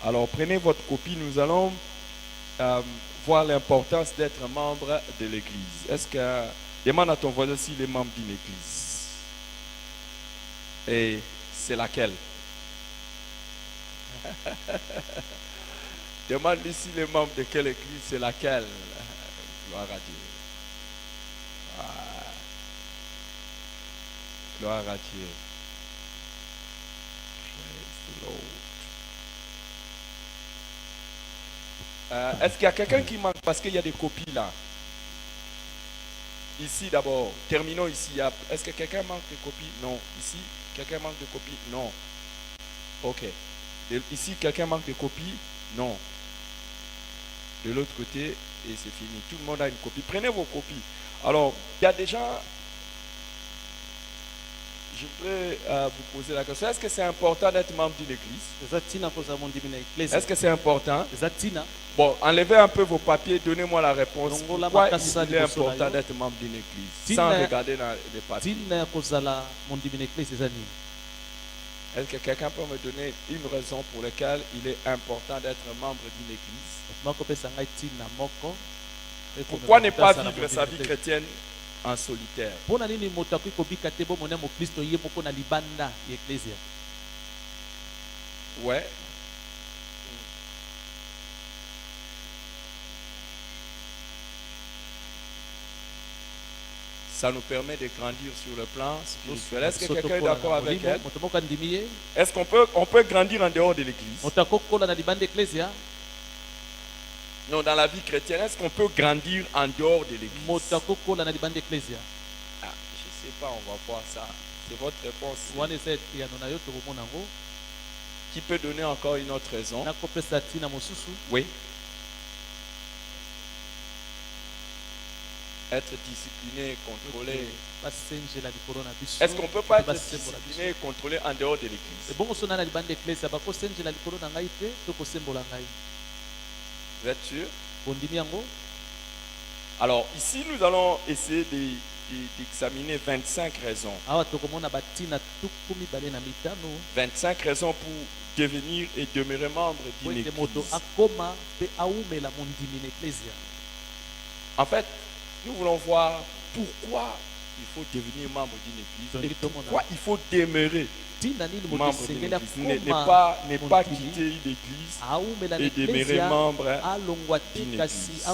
Alors prenez votre copie, nous allons voir l'importance d'être membre de l'église. Est-ce que demande à ton voisin s'il est membre d'une église. Et c'est laquelle? Demande-lui s'il est membre de quelle église, c'est laquelle. Gloire à Dieu. Gloire à Dieu. Praise the Lord. Est-ce qu'il y a quelqu'un qui manque? Parce qu'il y a des copies là. Ici d'abord, terminons ici. Est-ce que quelqu'un manque de copies? Non. Ici, quelqu'un manque de copies? Non. Ok. Ici, quelqu'un manque de copies? Non. De l'autre côté, et c'est fini. Tout le monde a une copie. Prenez vos copies. Alors, il y a déjà... Je voudrais vous poser la question. Est-ce que c'est important d'être membre d'une église? Est-ce que c'est important? Bon, enlevez un peu vos papiers, donnez-moi la réponse. Pourquoi il est important d'être membre d'une église? Sans regarder dans les papiers. Est-ce que quelqu'un peut me donner une raison pour laquelle il est important d'être membre d'une église? Pourquoi ne pas vivre sa vie chrétienne en solitaire? Ouais. Ça nous permet de grandir sur le plan spirituel. Est-ce que quelqu'un est d'accord avec elle? Est-ce qu'on peut grandir en dehors de l'église? Non, dans la vie chrétienne, est-ce qu'on peut grandir en dehors de l'église? Je ne sais pas, on va voir ça. C'est votre réponse. Qui peut donner encore une autre raison? Oui. Être discipliné et contrôlé. Est-ce qu'on ne peut pas être discipliné et contrôlé en dehors de l'église? Vous êtes sûr? Alors ici nous allons essayer d'examiner 25 raisons. 25 raisons pour devenir et demeurer membre d'une église. En fait, nous voulons voir pourquoi il faut devenir membre d'une église et pourquoi il faut demeurer membre d'une église. Ne pas quitter une église et demeurer membre d'une église.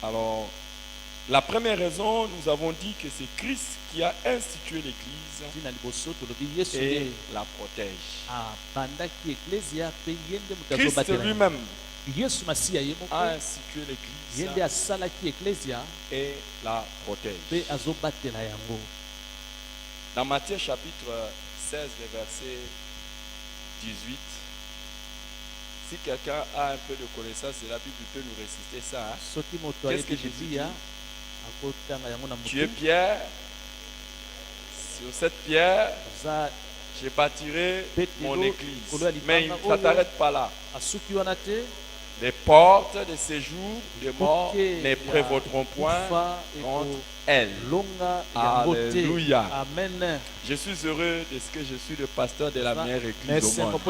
Alors, la première raison, nous avons dit que c'est Christ qui a institué l'église et la protège. Christ lui-même a institué l'église et la protège. Dans Matthieu chapitre 16, verset 18, si quelqu'un a un peu de connaissance de la Bible, il peut nous réciter ça. Qu'est-ce que Jésus dit? Tu es Pierre, sur cette pierre, je bâtirai mon église. Mais ça ne t'arrête pas là. Les portes de séjour des morts ne prévaudront point contre elle. Alléluia. Amen. Je suis heureux de ce que je suis le pasteur de la meilleure église au monde.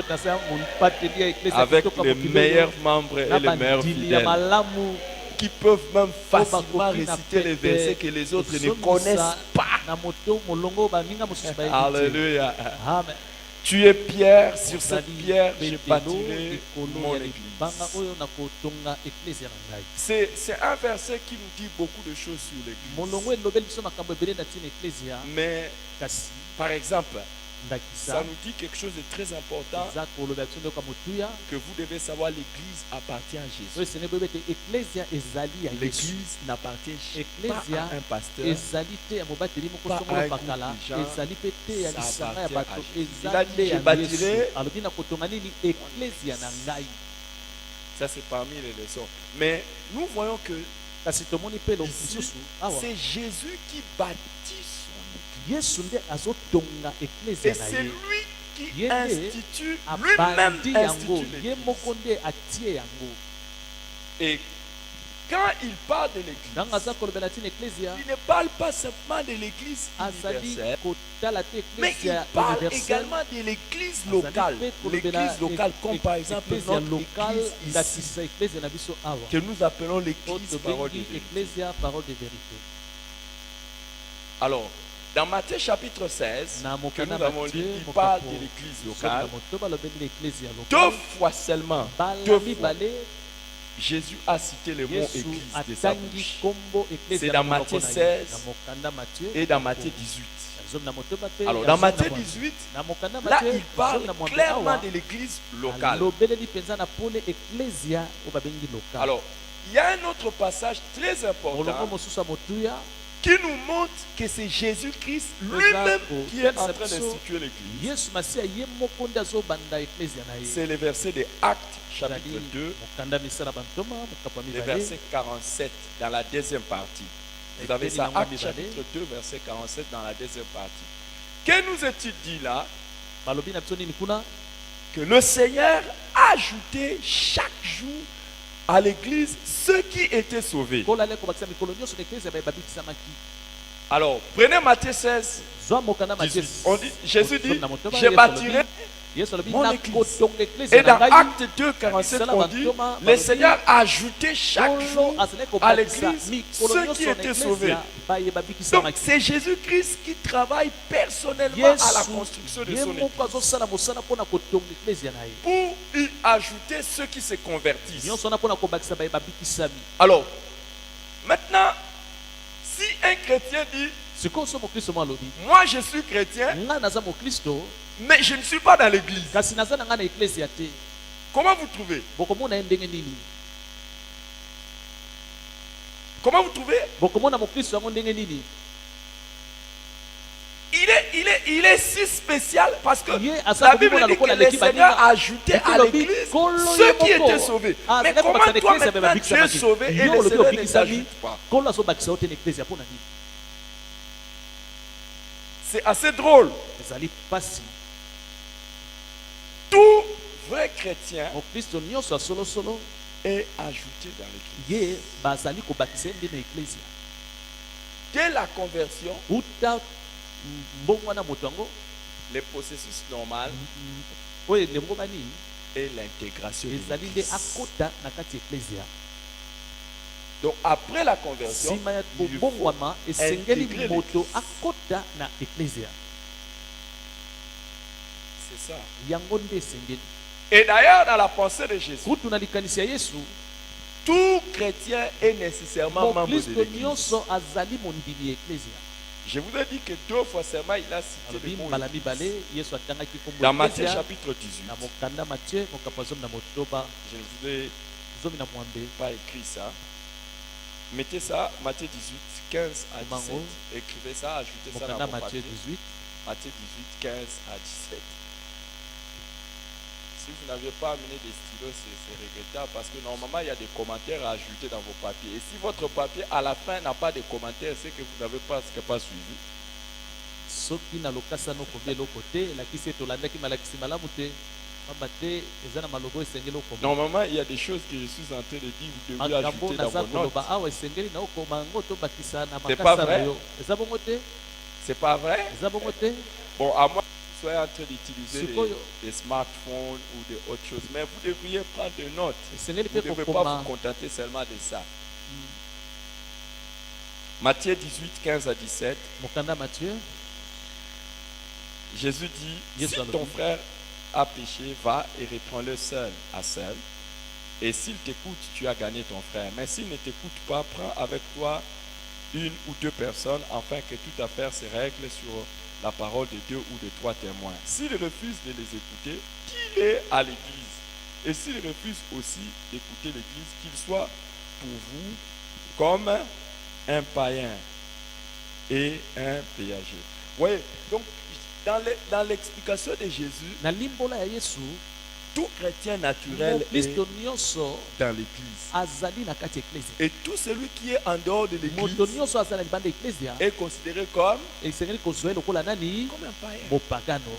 Avec les meilleurs membres et les meilleurs fidèles qui peuvent même facilement réciter les versets que les autres ne connaissent pas. Alléluia. Amen. Tu es Pierre, sur cette pierre, je bâtirai mon église. C'est un verset qui nous dit beaucoup de choses sur l'église. Mais, par exemple, ça nous dit quelque chose de très important, que vous devez savoir, l'église appartient à Jésus. L'église n'appartient pas à un pasteur, pas à un groupe de gens, ça appartient à Jésus. Il a dit, je bâtirai. Ça c'est parmi les leçons. Mais nous voyons que ici, c'est Jésus qui bâtit son église. Et c'est lui qui institue, lui-même institue l'église. Et quand il parle de l'église, nanga aza kolobela ntina eklezia il ne parle pas simplement de l'église azali universelle, kotala te mais il eklezia parle universelle également de l'église locale. L'église locale, comme par exemple eklezia notre locale église ici, ndakisa eklezia na biso awa que nous appelons oyo l'église parole de tobengi vérité. eklezia parole de vérité. Alors, dans Matthieu chapitre 16, Na que mokanda nous avons lu, Matthieu il parle mokapo de l'église soki locale. na motoba alobeli eklezia Deux locale fois seulement, mbala deux fois, mibale Jésus a cité le mot yesu église de sa atangi bouche. kombo C'est eklezia dans na monoko Matthieu na ye. 16 na mokanda Matthieu et dans Matthieu 18. nazomi na motoba pe Alors, ya dans zomi na Matthieu mwambe. 18, na mokanda là, Matthieu il parle zomi na mwambe clairement awa de l'église locale. alobeleli mpenza na pole eklezia oyo babengi lokale. Alors, il y a un autre passage très molongo important mosusu ya motuya qui nous montre que c'est Jésus-Christ lui-même qui est en train d'instituer l'église. yesu masiya ye moko nde azobanda eklezia na ye. C'est le verset de Actes, chapitre ezali 2, mokanda misala bantoma mokapo ya le mibale verset 47, dans la deuxième partie. Vous avez ça, Actes, chapitre 2, verset 47, dans la deuxième partie. Que nous est-il dit là? balobi na biso nini kuna Que le Seigneur a ajouté chaque jour à l'église ceux qui étaient sauvés. nkolo ale kobakisa mikolo nyonso na eklezia babikisamaki. Alors, prenez Matthieu 16. zwa mokanda Matthieu 18. On dit, Jésus dit, na motoba, je Yesu bâtirai. alobi, yesu alobi mon nakotonga Et eklezia dans na ngai. Acte 2, 47, on dit, le Seigneur a ajouté chaque jour nkolo azali à kobakisa l'église mikolo ceux nyonso qui na étaient sauvés. eklezia baye Donc, babikisamaki. c'est Jésus-Christ qui travaille personnellement à la yesu construction de ye son moko église azosala mosala mpona kotonga eklezia na ye pour y ajouter ceux qui se convertissent. nyonso wana mpona kobakisa baye babikisami. Alors, maintenant, si un chrétien dit, sikoyo so mokristo mo alobi moi je suis chrétien, ngai naza mokristo mais je ne suis pas dans l'église, kasi naza na ngai na eklezia te, comment vous trouvez? bokomona ye ndenge nini? Comment vous trouvez? bokomona mokristo yango ndenge nini? Il est si spécial parce que Ye, la Bible dit que le Seigneur a ajouté à l'église ceux qui étaient sauvés. Mais comment toi maintenant tu es sauvé et le Seigneur ne t'ajoute pas? nkolo azobakisa yo te na eklezia mpona nini? C'est assez drôle. ezali mpasi. Tout vrai chrétien mokristo nyonso ya solosolo est ajouté dans l'église. ye bazali kobakisa ye nde na eklezia. Dès la conversion, uta mbongo wana moto yango le processus normal oyo elembo bani est l'intégration de ezali nde l'église. akota na kati ya eklezia. Donc après la conversion, nsima ya il faut kobongwama esengeli intégrer moto l'église. akota na eklezia, C'est ça. yango nde esengeli. Et d'ailleurs, dans la pensée de Jésus, kutu na likanisi ya yesu tout chrétien est nécessairement membre de mokristo l'église. nyonso azali mondimi ya eklezia. Je vous ai dit que 2 fois seulement il a cité alobi le mot mbala église. mibale yesu atangaki kombo Dans Matthieu eklezia chapitre 18, na mokanda Matthieu mokapo zomi na motoba je ne vous ai zomi na mwambe pas écrit ça. Mettez ça, Matthieu 18, 15 à 17. Mango. Écrivez ça, ajoutez ça dans mokanda vos Matthieu papiers. 18. Matthieu 18, 15 à 17. Si vous n'avez pas amené des stylos, c'est regrettable parce que normalement, il y a des commentaires à ajouter dans vos papiers. Et si votre papier, à la fin, n'a pas de commentaires, c'est que vous n'avez pas suivi. soki na lokasa no kobi eloko te elakisi ete olandaki malakisi malamu te pamba te eza na malobo esengeli okoma. Normalement, il y a des choses que je suis en train de dire, vous devez makambo ajouter dans naza vos notes. koloba awa esengeli na okoma yango tobakisa na C'est pas makasa na vrai? yo. eza bongo te? C'est pas vrai? eza bongo te? Bon, à moins que vous soyez en train d'utiliser Sikoyo. des smartphones ou des autres choses, mais vous devriez prendre des notes. esengeli Vous mpe ne devez pas kokoma. vous contenter seulement de ça. Matthieu 18, 15 à 17, mokanda Matthieu Jésus dit, Yes, si Lord. ton frère a péché, va et reprends-le seul à seul. Et s'il t'écoute, tu as gagné ton frère. Mais s'il ne t'écoute pas, prends avec toi une ou deux personnes, afin que toute affaire se règle sur la parole de 2 ou de 3 témoins. S'il refuse de les écouter, qu'il est à l'église. Et s'il refuse aussi d'écouter l'église, qu'il soit pour vous comme un païen et un péager. Vous voyez, donc dans l'explication de Jésus, na limbola ya yesu tout chrétien naturel est mokristo nyonso dans l'église. azali na kati ya eklezia. Et tout celui qui est en dehors de moto l'église nyonso azali na libanda ya eklezia est considéré comme esengeli kozwa ye lokola nani? un païen. mopagano.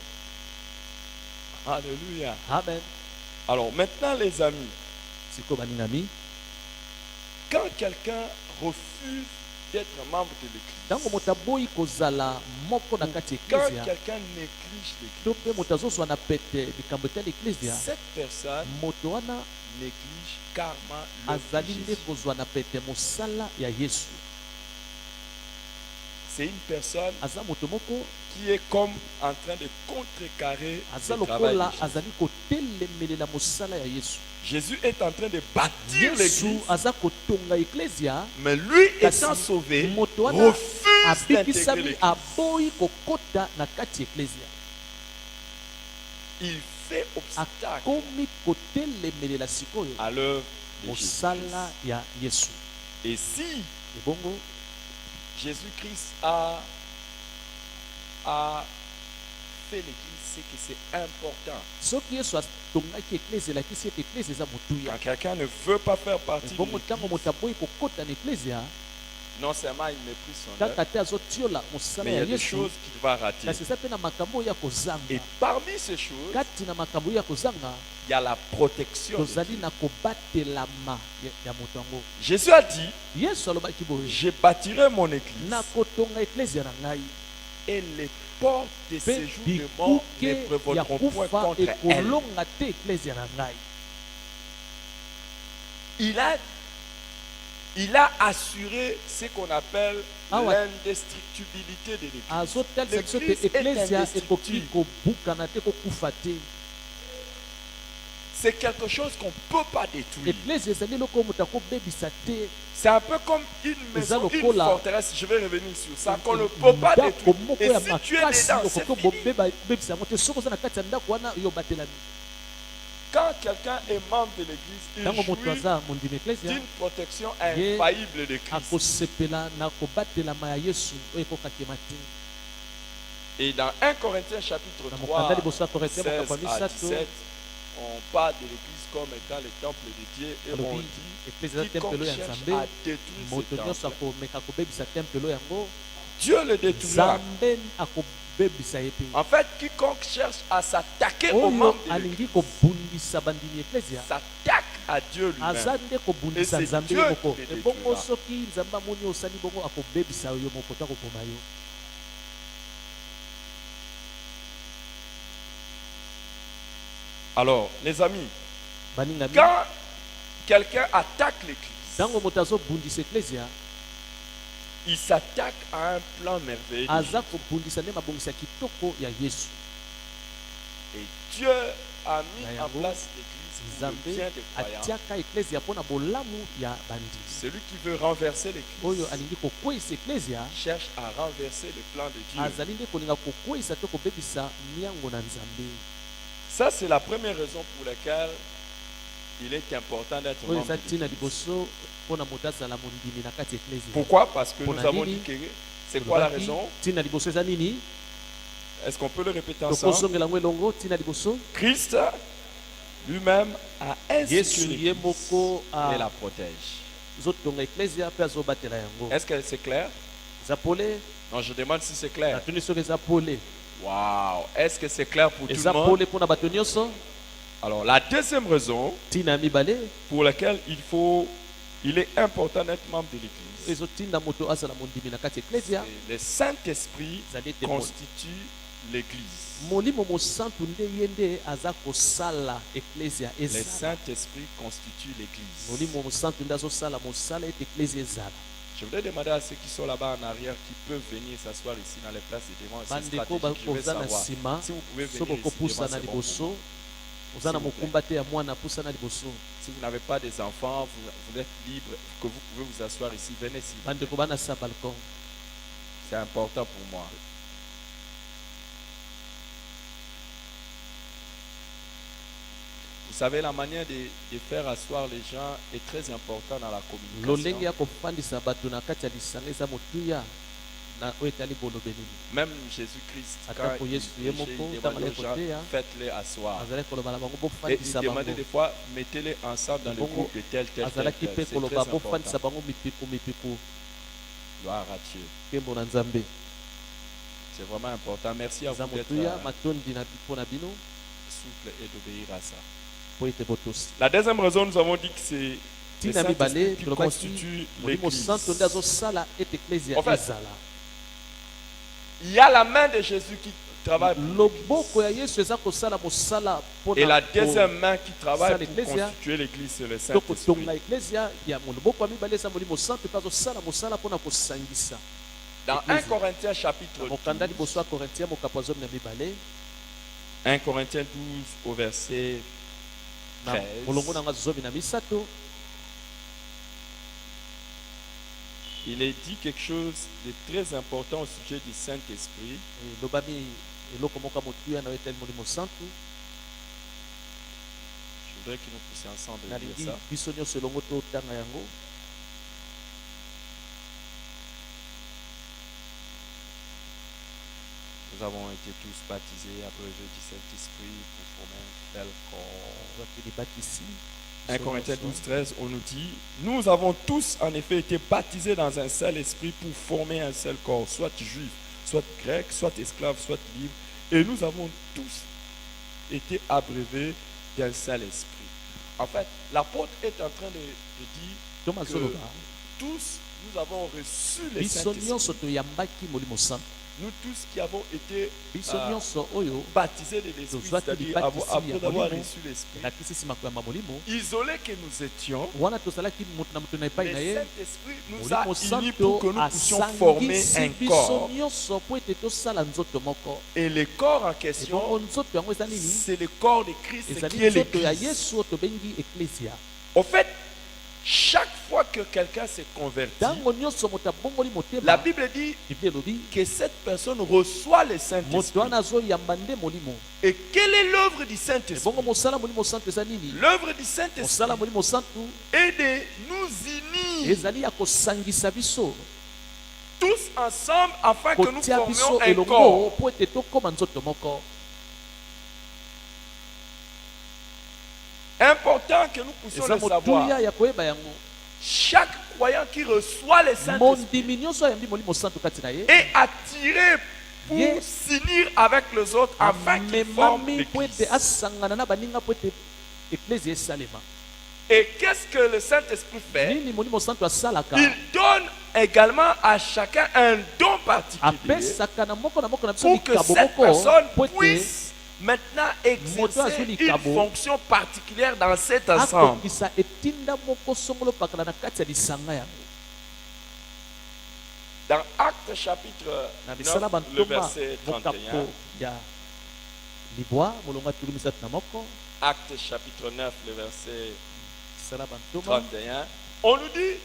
Alléluia. Amen. Alors maintenant les amis, sikoyo baninami quand quelqu'un refuse d'être membre de l'église, ntango moto aboyi kozala moko na kati ya quand eklezia quelqu'un néglige l'église, to mpe moto azozwa na pete likambo ete ya eklezia, cette personne moto wana néglige carrément l'œuvre de azali nde Jésus. kozwa na pete mosala ya yesu. C'est une personne aza moto moko qui est comme en train de contrecarrer aza le travail de lokola Jésus. azali kotelemelela mosala ya yesu. Jésus est en train de bâtir yesu l'église, aza kotonga eklezia, mais lui kasi étant sauvé, moto wana refuse d'intégrer abikisami l'église. aboyi kokota na kati ya eklezia, Il fait obstacle akomi kotelemelela sikoyo à l'œuvre de mosala Jésus. ya yesu. Et si ebongo Jésus-Christ a fait l'église, c'est que c'est important. soki yesu atongaki eklezia elakisi ete eklezia eza motuya. Quand quelqu'un ne veut pas faire partie de ebongo ntango l'église, moto aboyi kokota na eklezia, non seulement il méprise son kaka œuvre, te azotiola mosala mais il y ya a des yesu, choses qu'il va rater. kasi eza mpe na makambo oyo ya Et kozanga. parmi ces choses, kati na makambo oyo ya kozanga il y a la protection de tozali Dieu. na kobatelama ya moto yango. Jésus a dit, yesu alobaki boye, je bâtirai mon église nakotonga eklezia na ngai, et les portes de mpe séjour de mort ne bikuke ya prévaudront point kufa contre elle. ekolonga te eklezia na ngai. Il a assuré ce qu'on appelle Ah ouais. l'indestructibilité de l'église. azotalisa biso te L'église est eklezia ekoki indestructible. kobukana te kokufa te. C'est quelque chose qu'on ne peut pas détruire. eklezia ezali eloko oyo moto akobebisa te. C'est un peu comme une maison, une lokola- forteresse. Je vais revenir sur ça, qu'on ne peut pas ndako détruire. moko Et ya si tu es makasi dedans, c'est okoki fini. kobebisa yango te. soki oza na kati ya ndako wana yo obatelami. Quand quelqu'un est membre de l'église, ntango il moto jouit aza mondimi eklezia, d'une protection Ye- infaillible de Christ. akosepela na kobatelama ya yesu oyo ekokakema te. Et dans 1 Corinthiens chapitre na 3, mokanda liboso ya korintien 16 makambo ya à misato 17, on parle de l'église comme étant le temple de Dieu et on alobi dit eklezia eza quiconque tempelo ya cherche nzambe, à détruire moto ce nyonso temple, akomeka kobebisa tempelo yango, Dieu le détruira. nzambe akobebisa ye te. En fait, quiconque cherche à s'attaquer aux oyo membres de l'église alingi kobundisa bandimi eklezia s'attaque à Dieu aza lui-même. nde kobundisa Et c'est nzambe Dieu yo moko. qui le ebongo détruira. soki nzambe amoni osali bongo akobebisa yo moko to akoboma yo. Alors, les amis, baningami, quand quelqu'un attaque l'église, ntango moto azobundisa eklezia, il s'attaque à un plan merveilleux. de aza Dieu. kobundisa nde mabongisi ya kitoko ya yesu. Et Dieu a mis Na en yango, place l'église pour le nzambe bien des croyants. atiaka eklezia mpo na bolamu ya bandimi. Celui qui veut renverser oyo l'église alingi kokweyisa eklezia cherche à renverser le plan de Dieu. azali nde kolinga kokweyisa to kobebisa miango na nzambe. Ça, c'est la première raison pour laquelle il est important d'être oyo membre eza de ntina l'église. liboso mpo na moto azala mondimi na kati ya eklezia. Pourquoi? Parce que Pour nous la avons Bible, dit que c'est quoi la raison? ntina liboso eza nini? Est-ce qu'on peut le répéter ensemble? tokosongela yango elongo. ntina liboso Christ lui-même a yesu institué ye l'église moko et la protège. azotonga eklezia mpe azobatela yango. Est-ce que c'est clair? eza pole? Non, je demande si c'est clair. natuni soki eza pole. Waouh! Est-ce que c'est clair pour tout eza le monde? pole mpo na bato nyonso. Alors, la deuxième raison ntina ya mibale pour laquelle il est important d'être membre de l'église, ezotinda moto azala mondimi na kati ya eklezia c'est le Saint-Esprit ezali ete constitue l'église. molimo mosantu nde ye nde aza kosala eklezia Le ezala. Saint-Esprit constitue l'église. molimo mosantu nde azosala mosala ete eklezia ezala. Je voudrais demander à ceux qui sont là-bas en arrière qui peuvent venir s'asseoir ici dans les places de devant. C'est bandeko stratégique, je veux bakoza na savoir. nsima Si vous pouvez soki venir ici okopusa devant, na c'est bon. liboso oza na S'il vous plaît. mokumba te ya mwana pusa na liboso. Si vous n'avez pas des enfants, vous êtes libre, que vous pouvez vous asseoir ici, venez ici. bandeko bana sa balcon. C'est important pour moi. Vous savez, la manière de faire asseoir les gens est très importante dans la lolenge communication. ya kofandisa bato na kati ya lisanga eza motuya na oyo etali bolobeli. Même Jésus-Christ, Ata quand po il Yesu ye prêchait, moko il ntango demandait aux aleki gens, koteya faites-les asseoir. azalaki koloba na bango Et il bofandisa demandait bango. des fois, mettez-les ensemble dans le Bongo, groupe de tel, tel, tel, azalaki tel. mpe C'est koloba très bofandisa important. bango mipiku Gloire à Dieu. nkembo na nzambe. C'est vraiment important. Merci à eza vous d'être motuya matondi mpo na bino souple et d'obéir à ça. po ete botosi. La deuxième raison, nous avons dit que Le tina mibale Saint-Esprit qui tolobaki constitue molimo l'Église. santo nde azosala ete eklezia En fait, ezala. Il y a la main de Jésus qui travaille pour loboko l'Église. ya yesu eza kosala mosala Et la mpona deuxième main qui travaille ça, pour l'Ecclésia. constituer l'Église, c'est le tokotonga Saint-Esprit. eklezia ya loboko ya mibale eza molimo santo mpe azosala mosala mpona kosangisa. Dans 1 L'Église. Corinthiens chapitre mokanda 12, liboso ya korinthien mokapo ya zomi na mibale 1 Corinthiens 12 au verset na 13. molongo nanga zomi na misato Il est dit quelque chose de très important au sujet du Saint-Esprit. elobami eloko moko ya motuya na yo etali molimo santo. Je voudrais que nous puissions ensemble nalingi lire ça. biso nyonso elongo totanga yango. Nous avons été tous baptisés, abreuvés du Saint-Esprit pour former un tel corps. tolibaki ici 1 Corinthiens 12, 13, on nous dit, nous avons tous en effet été baptisés dans un seul esprit pour former un seul corps, soit juif, soit grec, soit esclave, soit libre. Et nous avons tous été abreuvés d'un seul esprit. En fait, l'apôtre est en train de dire Thomas que Zoloba tous, nous avons reçu le biso Saint-Esprit. nyonso toyambaki molimo santo. Nous tous qui avons été biso nyonso oyo baptisés de l'Esprit, Nous avons c'est-à-dire été baptisés après à avoir Molimo. reçu l'Esprit, nakisi nsima koyamba molimo isolés que nous étions, wana tozalaki moto na moto na epai le na ye Saint-Esprit nous molimo a unis santo pour que nous puissions former asangisi un biso corps. nyonso mpo ete tosala nzoto moko. Et le corps en ebongo question, nzoto yango eza nini? c'est le corps de Christ qui ezali est nzoto ya l'Église. yesu oyo tobengi eklesia. En fait, chaque fois que quelqu'un se convertit, ntango nyonso moto abongoli la motema Bible dit biblia elobi que cette personne reçoit le moto Saint-Esprit. wana azoyamba nde molimo. Et quelle est l'œuvre du Saint-Esprit? ebongo mosala molimo santo eza nini? L'œuvre du mosala Saint-Esprit molimo santo est de nous unir ezali ya kosangisa biso tous ensemble afin que nous kotia formions biso un elongo corps. mpo ete tokóma nzoto moko. Important que nous puissions eza le savoir. motuya ya koyeba yango. Chaque croyant qui reçoit le Saint-Esprit mondimi nyonso ayambi molimo santo kati na ye est attiré pour Ye- s'unir avec les autres afin qu'ils forment amemami mpo ete l'Église. asangana na baninga mpo ete eklezia esalema. Et qu'est-ce que le Saint-Esprit fait? nini molimo santo asalaka? Il donne également à chacun un don particulier apesaka na moko na biso pour que likabo cette moko personne mpo ete puisse maintenant exercer azwi une likabo. fonction particulière dans cet ensemble. akokisa etinda moko songolo pakala na kati ya lisanga yango. Dans Actes chapitre na misala 9, le bantoma verset 31, mokapo ya libwa molongo ya tulu misato na moko. Actes chapitre 9, le verset misala bantoma 31, on nous dit,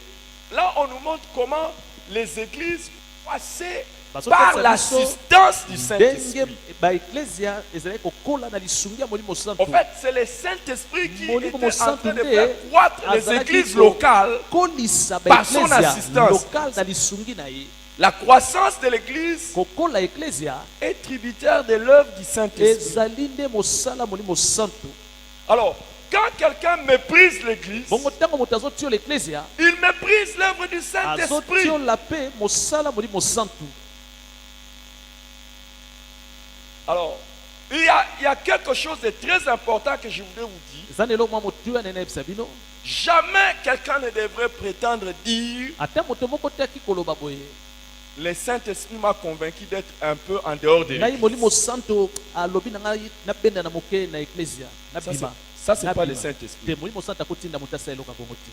là on nous montre comment les églises passaient par l'assistance du ndenge Saint-Esprit. baeklesia ezalaki kokola na lisungi ya molimo santo. En fait, c'est le Saint-Esprit qui Molimo était en Santo train de nde faire croître les azalaki églises locales. kolisa par son baeklesia assistance. lokale na lisungi na ye. La croissance de l'église kokola eklesia est tributaire de l'œuvre du Saint-Esprit. ezali nde mosala molimo santo. Alors, quand quelqu'un méprise l'église, bongo ntango moto azotiola eklesia il méprise l'œuvre du Saint-Esprit. azotiola mpe mosala molimo santo. Alors, il y a quelque chose de très important que je voudrais vous dire. eza na eloko mwa motuya nene yebisa bino. Jamais quelqu'un ne devrait prétendre dire ata moto moko te aki koloba boye le Saint-Esprit m'a convaincu d'être un peu en dehors de ngai l'église. molimo santo alobi na ngai nabenda na moke na eklesia nabima. Ça, c'est pas le te Saint-Esprit. molimo santo akotinda moto asala eloko bongo te.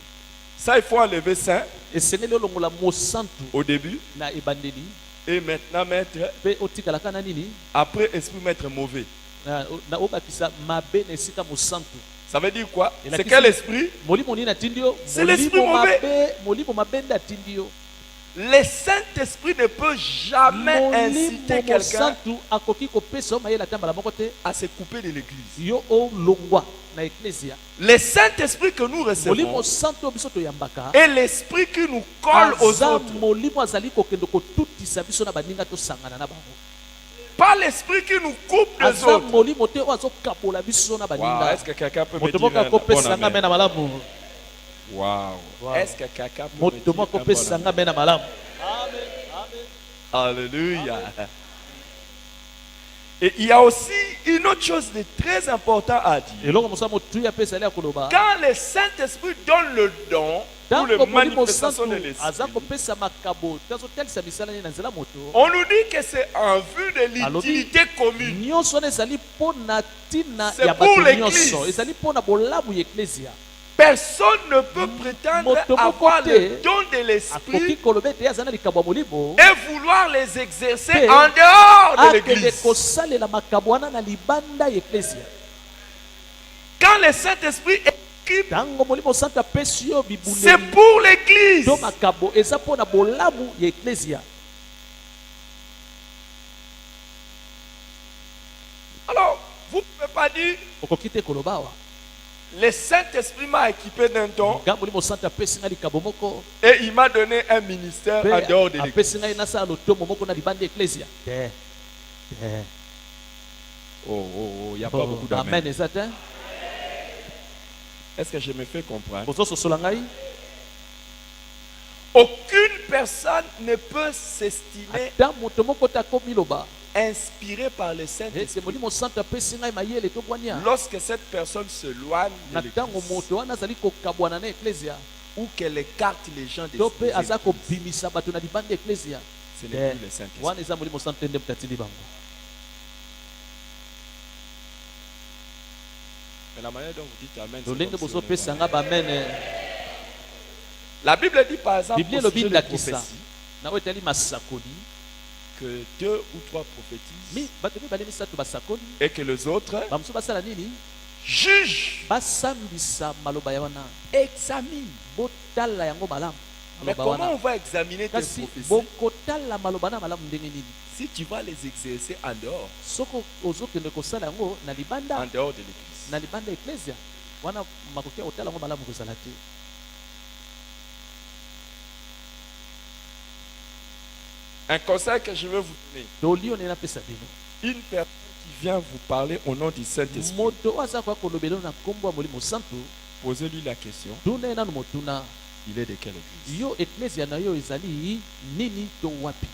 Ça, il faut enlever ça esengeli olongola mo santo au début na ebandeli et maintenant mettre, mpe otikalaka na nini après esprit mettre mauvais. na obakisa mabe na esika mosantu. Ça veut dire quoi? Et la C'est question- quel esprit? molimo nini atindi yo? C'est l'esprit mauvais. molimo mabe nde atindi yo. Le Saint-Esprit ne peut jamais inciter molimo quelqu'un mosantu akoki kopesa yo mayele ata mbala moko te à se couper de l'église. yo olongwa na eklesia. Le Saint-Esprit que nous molimo recevons santu oyo biso toyambaka est l'esprit qui nous colle aux aza autres. molimo azali kokende kotutisa biso na baninga tosangana na bango. Pas l'esprit qui nous coupe des aza autres. molimo te oyo azokabola biso na Wow, baninga. est-ce que quelqu'un peut me moto dire moko un bon akopesa nga me amen? na malamu. Wow. Wow. Est-ce que quelqu'un peut me moto dire moko un bon akopesa amen? nga me na malamu. Alléluia. Et il y a aussi une autre chose de très important à dire. eloko mosusu motuya mpe ezali ya koloba Quand le Saint-Esprit donne le don pour les ntango molimo manifestations santu de aza l'Esprit, kopesa makabo tazotalisa misala ye na nzela moto on nous dit que c'est en vue de l'utilité commune. nyonso wana ezali mpo na ntina C'est ya pour bato l'Église. nyonso ezali mpo na bolamu ya eklesia Personne ne peut prétendre Moto avoir mokote le don de akoki l'Esprit koloba ete ye aza na likambo ya molimo et vouloir les exercer Pe- en dehors de akende l'Église. kosalela makambo wana na libanda ya eklesia Quand le Saint-Esprit équipe, ntango molimo santo apesi yo c'est bibundeli pour l'Église. to makambo eza mpo na bolamu ya eklesia Alors, vous ne pouvez pas dire, okoki te koloba awa le Saint-Esprit m'a équipé d'un don nga molimo santo apesi ngai likambo moko et il m'a donné un ministère en dehors de mpe l'Église. apesi ngai nasala lotombo moko na libanda ya eklesia te Il n'y a pas beaucoup d'amen. amen eza te Est-ce que je me fais comprendre? bozososola ngai Aucune personne ne peut s'estimer ata moto moko te akomi loba inspiré par le ete Saint-Esprit molimo santo apesi ngai mayele to bwania lorsque cette personne s'éloigne de na ntango l'Église moto wana azali kokabwana na eklesia ou qu'elle écarte les gens de to mpe aza l'Église. kobimisa bato na libanda ya eklesia Ce n'est plus le Saint-Esprit. wana eza molimo santo nde moto atindi bango Mais la manière dont vous dites Amen, c'est lolenge comme si on est bozopesa nga vraiment- bamene La Bible dit par exemple biblia au elobi sujet des ndakisa prophéties na oyo etali masakoli que 2 ou 3 prophétisent bato mibale misato basakoli et que les autres bamosusu basala nini jugent, basambisa maloba ya wana examinent. botala yango malamu Mais maloba comment wana on va examiner tes kasi prophéties bokotala maloba na malamu ndenge nini si tu vas les exercer en soko ozokende kosala yango na libanda dehors de l'Église? na libanda ya eklesia wana makoki ya kotala yango malamu kozala te Un conseil que je veux vous donner. tolio nde napesa bino Une personne qui vient vous parler au nom du Saint-Esprit, moto oyo aza koya kolobela na nkombo ya molimo santo posez-lui la question. tuna ye nanu motuna Il est de quelle église? yo eklesia na yo ezali nini to wapi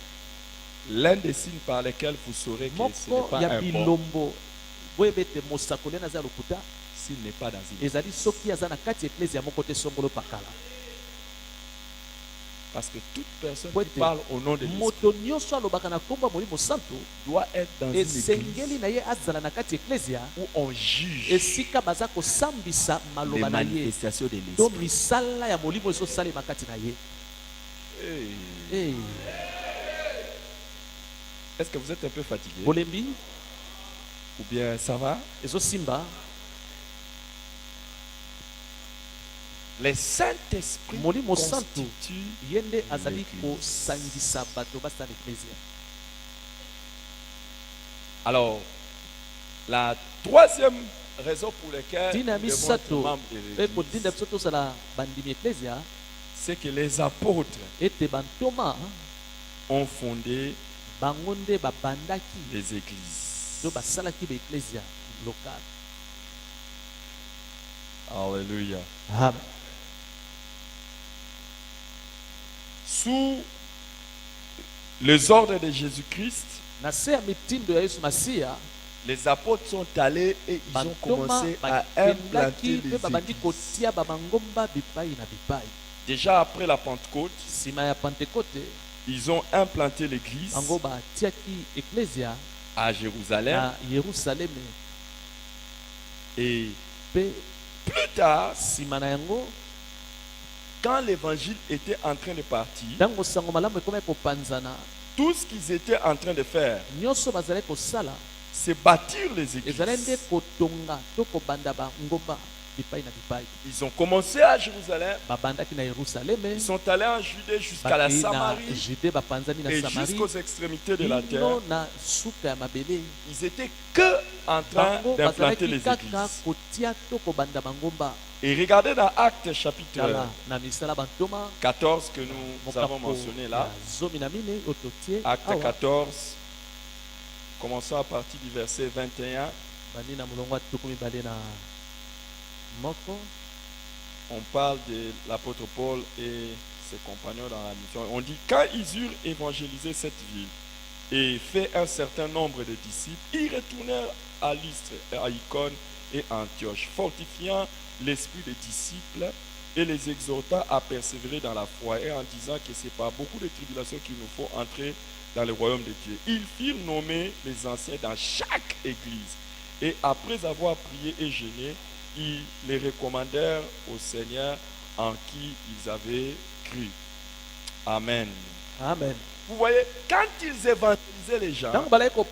L'un des signes par lesquels vous saurez que ce n'est moko pas ya un bon bilombo boyeba ete mosakoli wana aza lokuta s'il n'est pas dans une ezali soki aza na kati ya eklesia moko te songolo pakala Parce que toute personne Pote. qui parle au nom de l'Esprit moto nyonso alobaka na nkombo ya molimo santo doit être dans une esengeli église na ye azala na kati ya eklesia où on juge esika baza kosambisa les maloba na ye manifestations de to l'Esprit. misala ya molimo ezosalema kati na ye Hey. Eh, Est-ce que vous êtes un peu fatigué? bolembi Ou bien ça va? ezosimba Le Saint-Esprit molimo santo constitue ye nde azali l'Église. kosangisa bato basala na eklesia Alors, la troisième raison pour laquelle ntina ya nous devons être misato membres de mpe kotinda l'Église, biso tozala bandimi eklesia c'est que les apôtres ete bantoma ont fondé bango nde babandaki les églises. to basalaki baeklesia lokale Alléluia. amen Sous les ordres de Jésus-Christ, na se ya mitindo ya yesu masiya les apôtres sont allés et ils ont bantoma commencé à bakendaki implanter mpe babandi les églises. kotia bamangomba bipai na bipai Déjà après la Pentecôte, nsima ya pentekote ils ont implanté l'église bango batiaki eklesia à Jérusalem na yerusaleme et mpe plus tard, nsima na yango quand l'évangile était en train de partir, ntango sango malamu ekomaki kopanzana tout ce qu'ils étaient en train de faire, nyonso bazalaki kosala c'est bâtir les ezali nde églises. kotonga to kobanda bangomba bipai na bipai Ils ont commencé à Jérusalem, babandaki na yerusaleme ils sont allés en Judée jusqu'à la bakei na Samarie jude bapanzani na et samari jusqu'aux extrémités de la terre. bino na suka ya mabele Ils étaient que en train bango d'implanter bazalaki les kaka églises. kotia to kobanda bangomba Et regardez dans Actes chapitre tala na misala bantoma 14 que nous avons mokako mentionné là. ya zomi na mine oyo totie Acte awa 14, commençons à partir du verset 21. bandi na molongo ya tuku mibale na moko On parle de l'apôtre Paul et ses compagnons dans la mission. On dit, quand ils eurent évangélisé cette ville et fait un certain nombre de disciples, ils retournèrent à Lystre, à Icône et à Antioche, fortifiant l'esprit des disciples et les exhortant à persévérer dans la foi et en disant que c'est par beaucoup de tribulations qu'il nous faut entrer dans le royaume de Dieu. Ils firent nommer les anciens dans chaque église et après avoir prié et jeûné, ils les recommandèrent au Seigneur en qui ils avaient cru. Amen. Amen. Vous voyez, quand ils évangélisaient les gens, Tango balai ko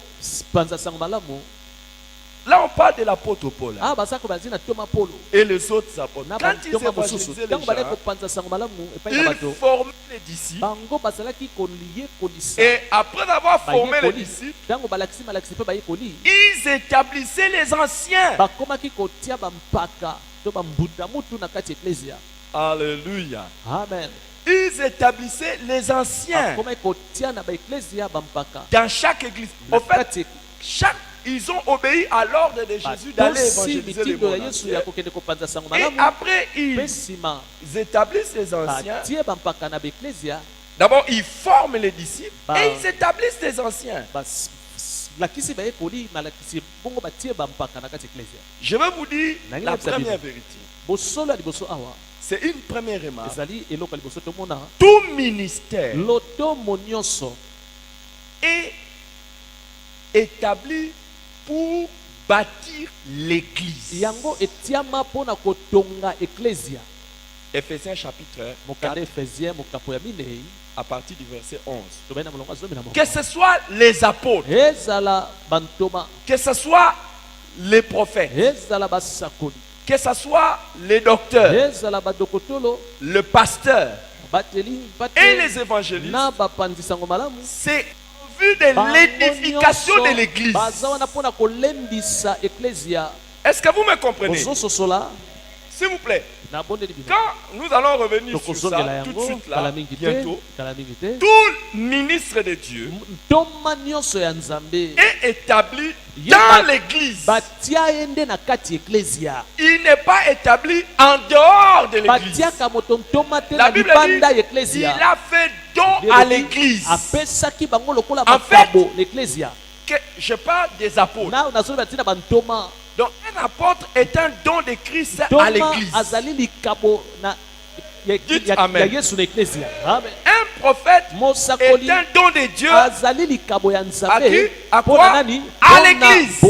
panza sango malamu. là on parle de l'apôtre Paul hein, Ah basako bazina Thomas Paulo. et les autres apôtres. Na Quand ils Thomas mosusu. évangélisaient les Tango balai gens, ko panza sango malamu epai na ils bato. formaient les disciples Bango basalaki koliye kolisa. et après avoir formé les Bayekoli. disciples, Tango balakisi malakisi pe bayekoli. ils établissaient les anciens. Bakomaki kotia bampaka to bambuta mutu na kati ecclesia. Alléluia. Amen. Ils établissaient les anciens Bakomaki kotia na ba ecclesia bampaka. dans chaque église. En fait, ils ont obéi à l'ordre de Jésus d'aller évangéliser les mondes entiers. Et après, ils établissent les anciens. D'abord, ils forment les disciples et ils établissent les anciens. Je vais vous dire la première vérité. C'est une première remarque. Tout ministère est établi pour bâtir l'église. Ephésiens chapitre 4, à partir du verset 11. Que ce soit les apôtres, que ce soit les prophètes, que ce soit les docteurs, le pasteur et les évangélistes, c'est en vue de l'édification de l'église. Est-ce que vous me comprenez? S'il vous plaît. Quand nous allons revenir sur ça tout de suite là, bientôt, tout ministre de Dieu est établi dans l'église. Il n'est pas établi en dehors de l'église. La Bible dit, il a fait don à l'église. En fait, je parle des apôtres. Donc un apôtre est un don de Christ à l'église. Dites Amen. Un prophèète est un don de Dieu à quoi? À l'église.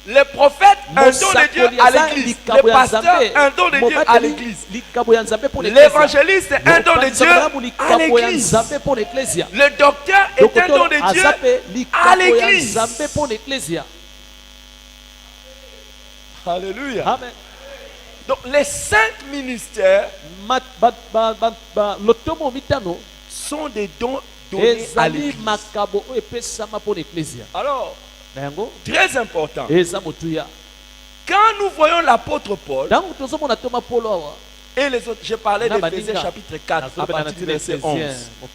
Le prophète, un don de Dieu à l'église. Le pasteur, un don de Dieu à l'église. L'évangéliste, un don de Dieu à l'église. Le docteur est un don de Dieu à l'église. Alléluia. Amen. Donc les 5 ministères sont des dons donnés à l'église. Alors, très important. Quand nous voyons l'apôtre Paul et les autres, je parlais d'Éphésiens chapitre 4 à partir du verset 11.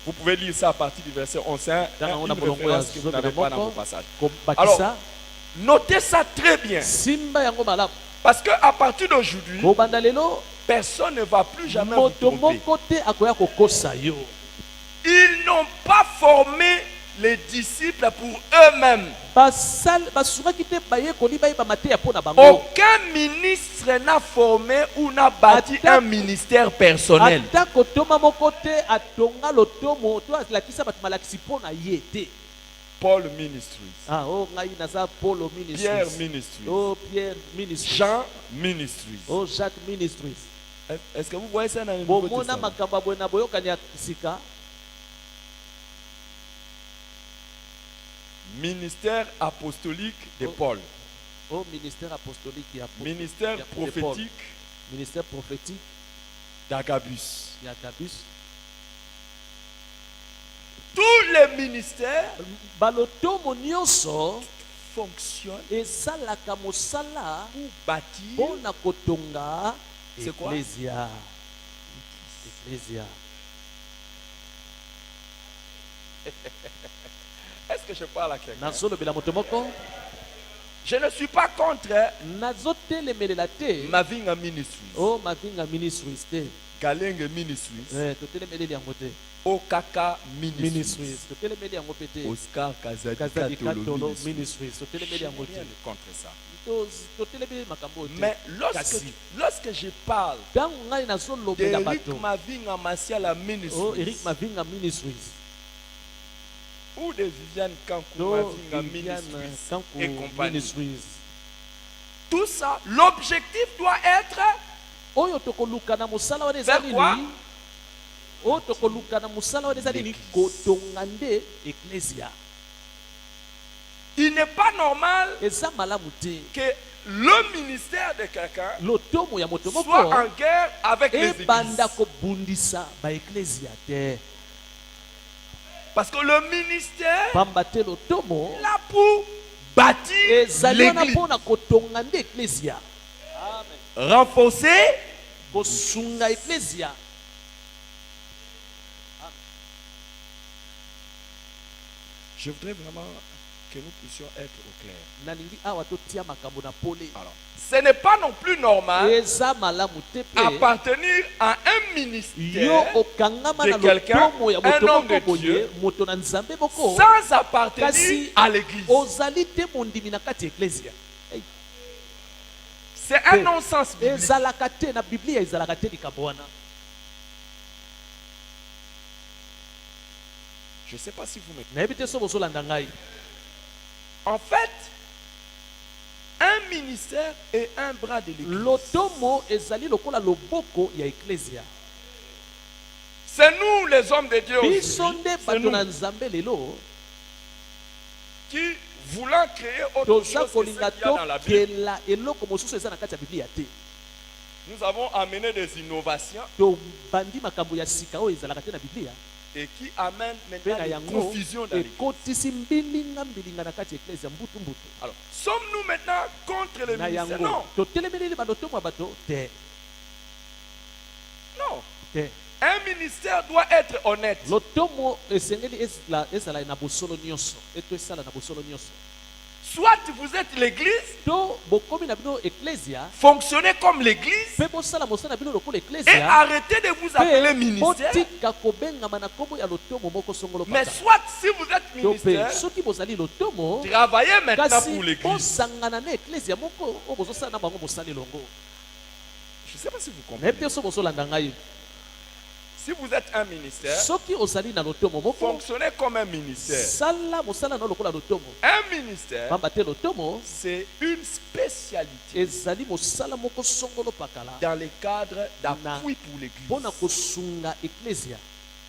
Vous pouvez lire ça à partir du verset 11. C'est une référence que vous n'avez pas dans vos passages. Alors, notez ça très bien. Parce qu'à partir d'aujourd'hui, personne ne va plus jamais vous tromper. Ils n'ont pas formé les disciples pour eux-mêmes. Aucun ministre n'a formé ou n'a bâti un ministère personnel. Paul Ministries, Pierre Ministries, Jean Ministries. Jacques Ministries. Est-ce que vous voyez ça dans le Nouveau Testament? Ministère apostolique de Paul. Ministère apostolique. Ministère prophétique. Ministère prophétique d'Agabus. Tous les ministères fonctionnent pour bâtir. C'est quoi? Ecclesia. Est-ce que je parle à quelqu'un? Je ne suis pas contre Mavinga Ministries. Kalenge Ministries, totelemeli yango te. Okaka Ministries, Ministries totelemeli yango pe te. Oscar Kazadi Kazadi Katolo Katolo Ministries. Ministries Je totelemeli n'ai yango rien te. contre ça. Totelemeli makambo te. Mais Kasi, lorsque je parle ntango ngai nazolobela d'Eric bato Mavinga Masiala o Ministries Eric Mavinga Ministries ou de Viviane Kankou to Mavinga Viviane Ministries Kankou et compagnie, Ministries tout ça, l'objectif doit être oyo tokoluka na mosala wana eza Faire quoi? nini oyo tokoluka na mosala wana eza nini kotonga nde eklesia. il n'est pas normal eza malamu te que le ministère de quelqu'un lotomo ya moto soit moko en guerre avec les ebanda églises. kobundisa baeklesia te, Parce que le ministère pamba te lotomo est là pour bâtir ezali wana l'église, mpona kotonga nde eklesia, renforcer. kosunga eklesia. Je voudrais vraiment que nous puissions être au clair. nalingi awa totia makambo na pole. Alors, ce n'est pas non plus normal eza malamu te pe appartenir à un yo ministère okangama de na quelqu'un, lotomo ya un moto homme de moko boye Dieu, moto na nzambe moko sans appartenir kasi à l'église. ozali te mondimi na kati ya eklesia. C'est un non-sens biblique. ezalaka te na biblia, ezalaka te likambo wana. Je ne sais pas si vous me... nayebi te so bozolanda ngai. En fait, un ministère est un bras de l'église. lotomo ezali lokola loboko ya eklesia. C'est nous les hommes de Dieu biso aujourd'hui, nde c'est bato nous na nzambe lelo qui voulons créer autre toza chose que ce kolinga qu'il y a dans la Bible. tokela eloko mosusu eza na kati ya biblia te. Nous avons amené des innovations tobandi makambo ya sika oyo ezalaka te na biblia et qui amènent mpe maintenant na des yango confusions dans l'église. ekotisi mbilinga na kati ya eklesia mbutu. Alors, sommes-nous maintenant contre le na ministère? yango Non, totelemeleli balotomo ya bato te non. te. Un ministère doit être honnête. lotomo esengeli ezala na bosolo nyonso eto esala na bosolo nyonso. Soit vous êtes l'église, to bokomi na bino eklesia fonctionnez comme l'église mpe bosala mosala na bino lokola et eklesia arrêtez de vous appeler mpe ministère. botika kobengama na nkombo ya lotomo moko songolo Mais kaka. soit si vous êtes to mpe ministère, soki bozali lotomo travaillez maintenant kasi pour l'église. bosangana na eklesia moko oyo bozosala na bango mosala elongo. Je ne sais pas si vous nayebi comprenez. te so bozolanda ngai. Si vous êtes un ministère, soki ozali na lotomo moko fonctionnez comme un ministère. sala mosala na lokola lotomo. Un ministère, pamba te lotomo c'est une spécialité ezali mosala moko songolo pakala dans le cadre d'appui pour l'église. mpona kosunga eklesia.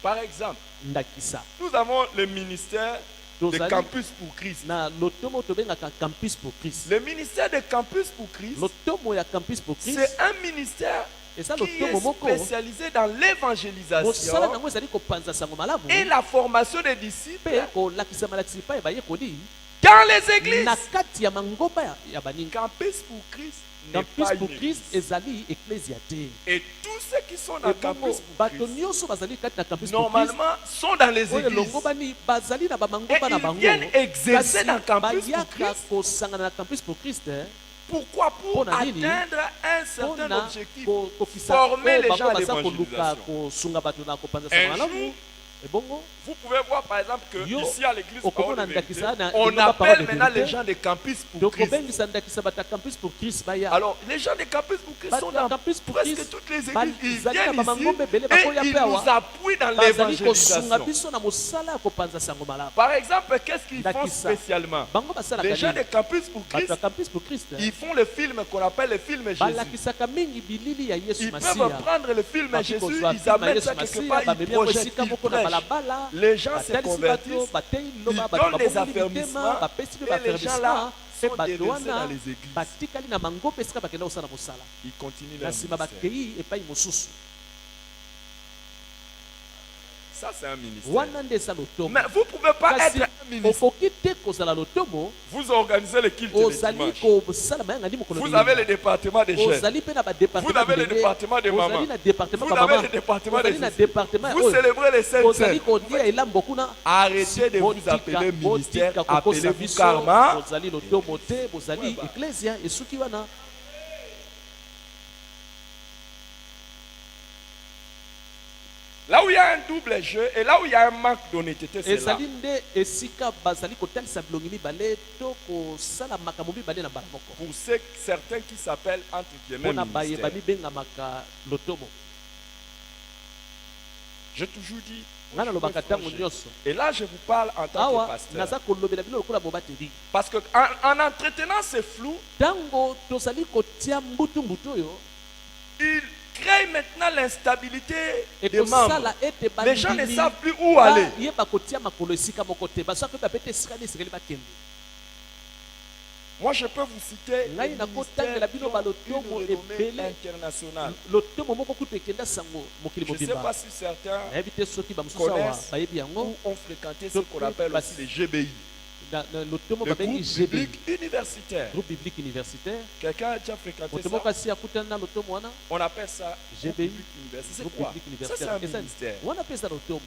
Par exemple, ndakisa nous avons le ministère de tozali Campus pour Christ. na lotomo tobengaka campus pour Christ. Le ministère de Campus pour Christ, lotomo ya campus pour Christ c'est un ministère eza qui est lotomo moko spécialisé dans mosala l'évangélisation nango ezali kopanza sango malamu et la formation des disciples mpe kolakisa malakisi epai ya bayekoli dans les églises. na kati ya mangomba ya baninga. Campus pour Christ n'est campus pas pour une Christ église. ezali eklesia te. Et tous ceux qui sont dans ebongo Campus pour bato Christ, nyonso bazali kati na campus pour Christ normalement, sont dans les oyo églises. elongobani bazali na Et bamangomba na ils bango viennent exercer kasi dans Campus pour bayaka Christ. kosangana na campus pour Christ Pourquoi? Pour Mpona nini? atteindre un certain mpona objectif. kokisa Former les oyo gens à bango baza koluka l'évangélisation. kosunga bato na kopanza Un sango jour, malamu. ebongo Vous pouvez voir par exemple que Yo, ici à l'église Parole de okomona Vérité, ndakisa na on Lingomba Parole appelle de maintenant Vérité. les gens de Campus pour Christ. tokobengisa ndakisa bato ya campus pour Christ baya. Alors, les gens de Campus pour Christ Bato sont ya dans campus pour presque Christ toutes les églises. Ils bazali na viennent ici bamangombe ebele et bakoya ils mpe awa nous appuient dans bazali kosunga l'évangélisation. biso na mosala ya kopanza sango malamu. Par exemple, qu'est-ce qu'ils font Ndakisa. spécialement? bango basalaka Les gens de nini Campus pour bato Christ, ya campus pour Christ ils font le film qu'on appelle le film Jésus. balakisaka mingi bilili ya yesu Ils peuvent masiya. prendre le film Baki Jésus, kozwa ils film ya amènent yesu ça quelque masiya part, ils bamemi yango projettent, esika ils moko na prêchent. balabala Les gens se batalisi bato convertissent, bateyi ils loba bato donnent des babongoli mitema affermissements bapesi mpe et les gens là baaffermissement mpe sont bato délaissés wana dans les églises. batikali na mangombe esika bakenda kosala mosala Ils continuent na leur nsima ministère. bakei epai mosusu. Ça, c'est un ministère. wana nde eza lotomo. Mais vous ne pouvez pas kasi être un ministre. okoki te kozala lotomo Vous organisez le culte le ozali dimanche. kosala mayanga ndi mokolo Vous avez le département des jeunes. ozali mpe na Vous avez le département des mamans. ozali na département Vous ka avez mama le département ozali des na fils. département Vous célébrez les saints. ozali kolia elambo kuna. Arrêtez de vous appeler ministère. Appelez-vous karma. bozali lotomo te bozali eklesia esuki wana. Là où il y a un double jeu et là où il y a un manque d'honnêteté, c'est là. ezali nde esika bazali kotalisa bilongi mibale to kosala makambo mibale na mbala moko Pour certains qui s'appellent entre guillemets mpona bayeba ministère. mibengamaka lotomo. J'ai toujours dit, Nga nalobaka ntango changer. nyonso Et là je vous parle en tant que awa pasteur. naza kolobela bino lokola mobateli Parce que en entretenant ces flous, ntango tozali kotia mbutu oyo il crée maintenant l'instabilité des membres. ekosala ete Les gens ne savent plus où aller. bayeba kotia makolo esika moko te basoki bape te esika nde esengeli bakende. Moi je peux vous citer Ngai des nakotangela ministères qui bino ont balotomo une renommée ebele. internationale. lotomo moko kutu ekenda sango mokili Je ne sais pas mobimba si certains nayebi te soki bamosusu awa connaissent bayebi yango ou ont fréquenté ce qu'on appelle aussi les GBI, na lotomo le groupe babengi GBI, biblique universitaire. groupe biblique universitaire. Quelqu'un a déjà fréquenté moto ça? moko asi akutana na lotomo wana On appelle ça groupe GBI, biblique universitaire. C'est groupe quoi? biblique Ça c'est un universitaire. ministère. wana mpe eza lotomo.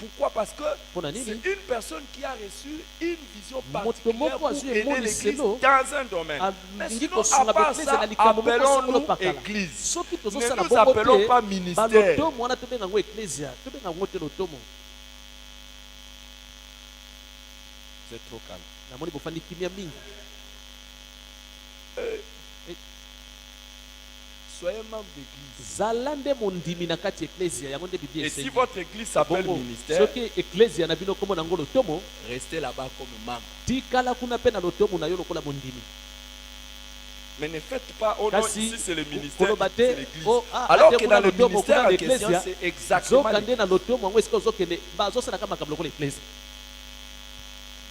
Pourquoi? Parce que Mpona nini? c'est une personne qui a reçu une vision Moto particulière moko pour azwi aider emoni l'église selo, dans un domaine. Mais alingi sinon, à kosunga part baeglise ça, na likambo moko songolo appelons-nous pakala. église. soki Ne tozosala nous bongo appelons te pas ministère. balotomo wana tobenga yango eklesia tobenga yango te lotomo. C'est trop calme. namoni bofandi kimia mingi. Soyez membre d'église. zala nde mondimi na kati eklesia yango nde biblia Et si esengi. votre église s'appelle Bongo, ministère, soki eklesia na bino kombo nango lotomo restez là-bas comme membre. tikala kuna mpe na lotomo na yo lokola mondimi. Mais ne faites pas, oh non, Kasi, ici c'est le ministère, koloba ici, c'est te, l'église. oh, ah, Alors ate que kuna dans le lotomo, ministère kuna en na question, eklesia, c'est exactement zokande na lotomo yango esika ozokende bazosalaka makambo lokola eklesia.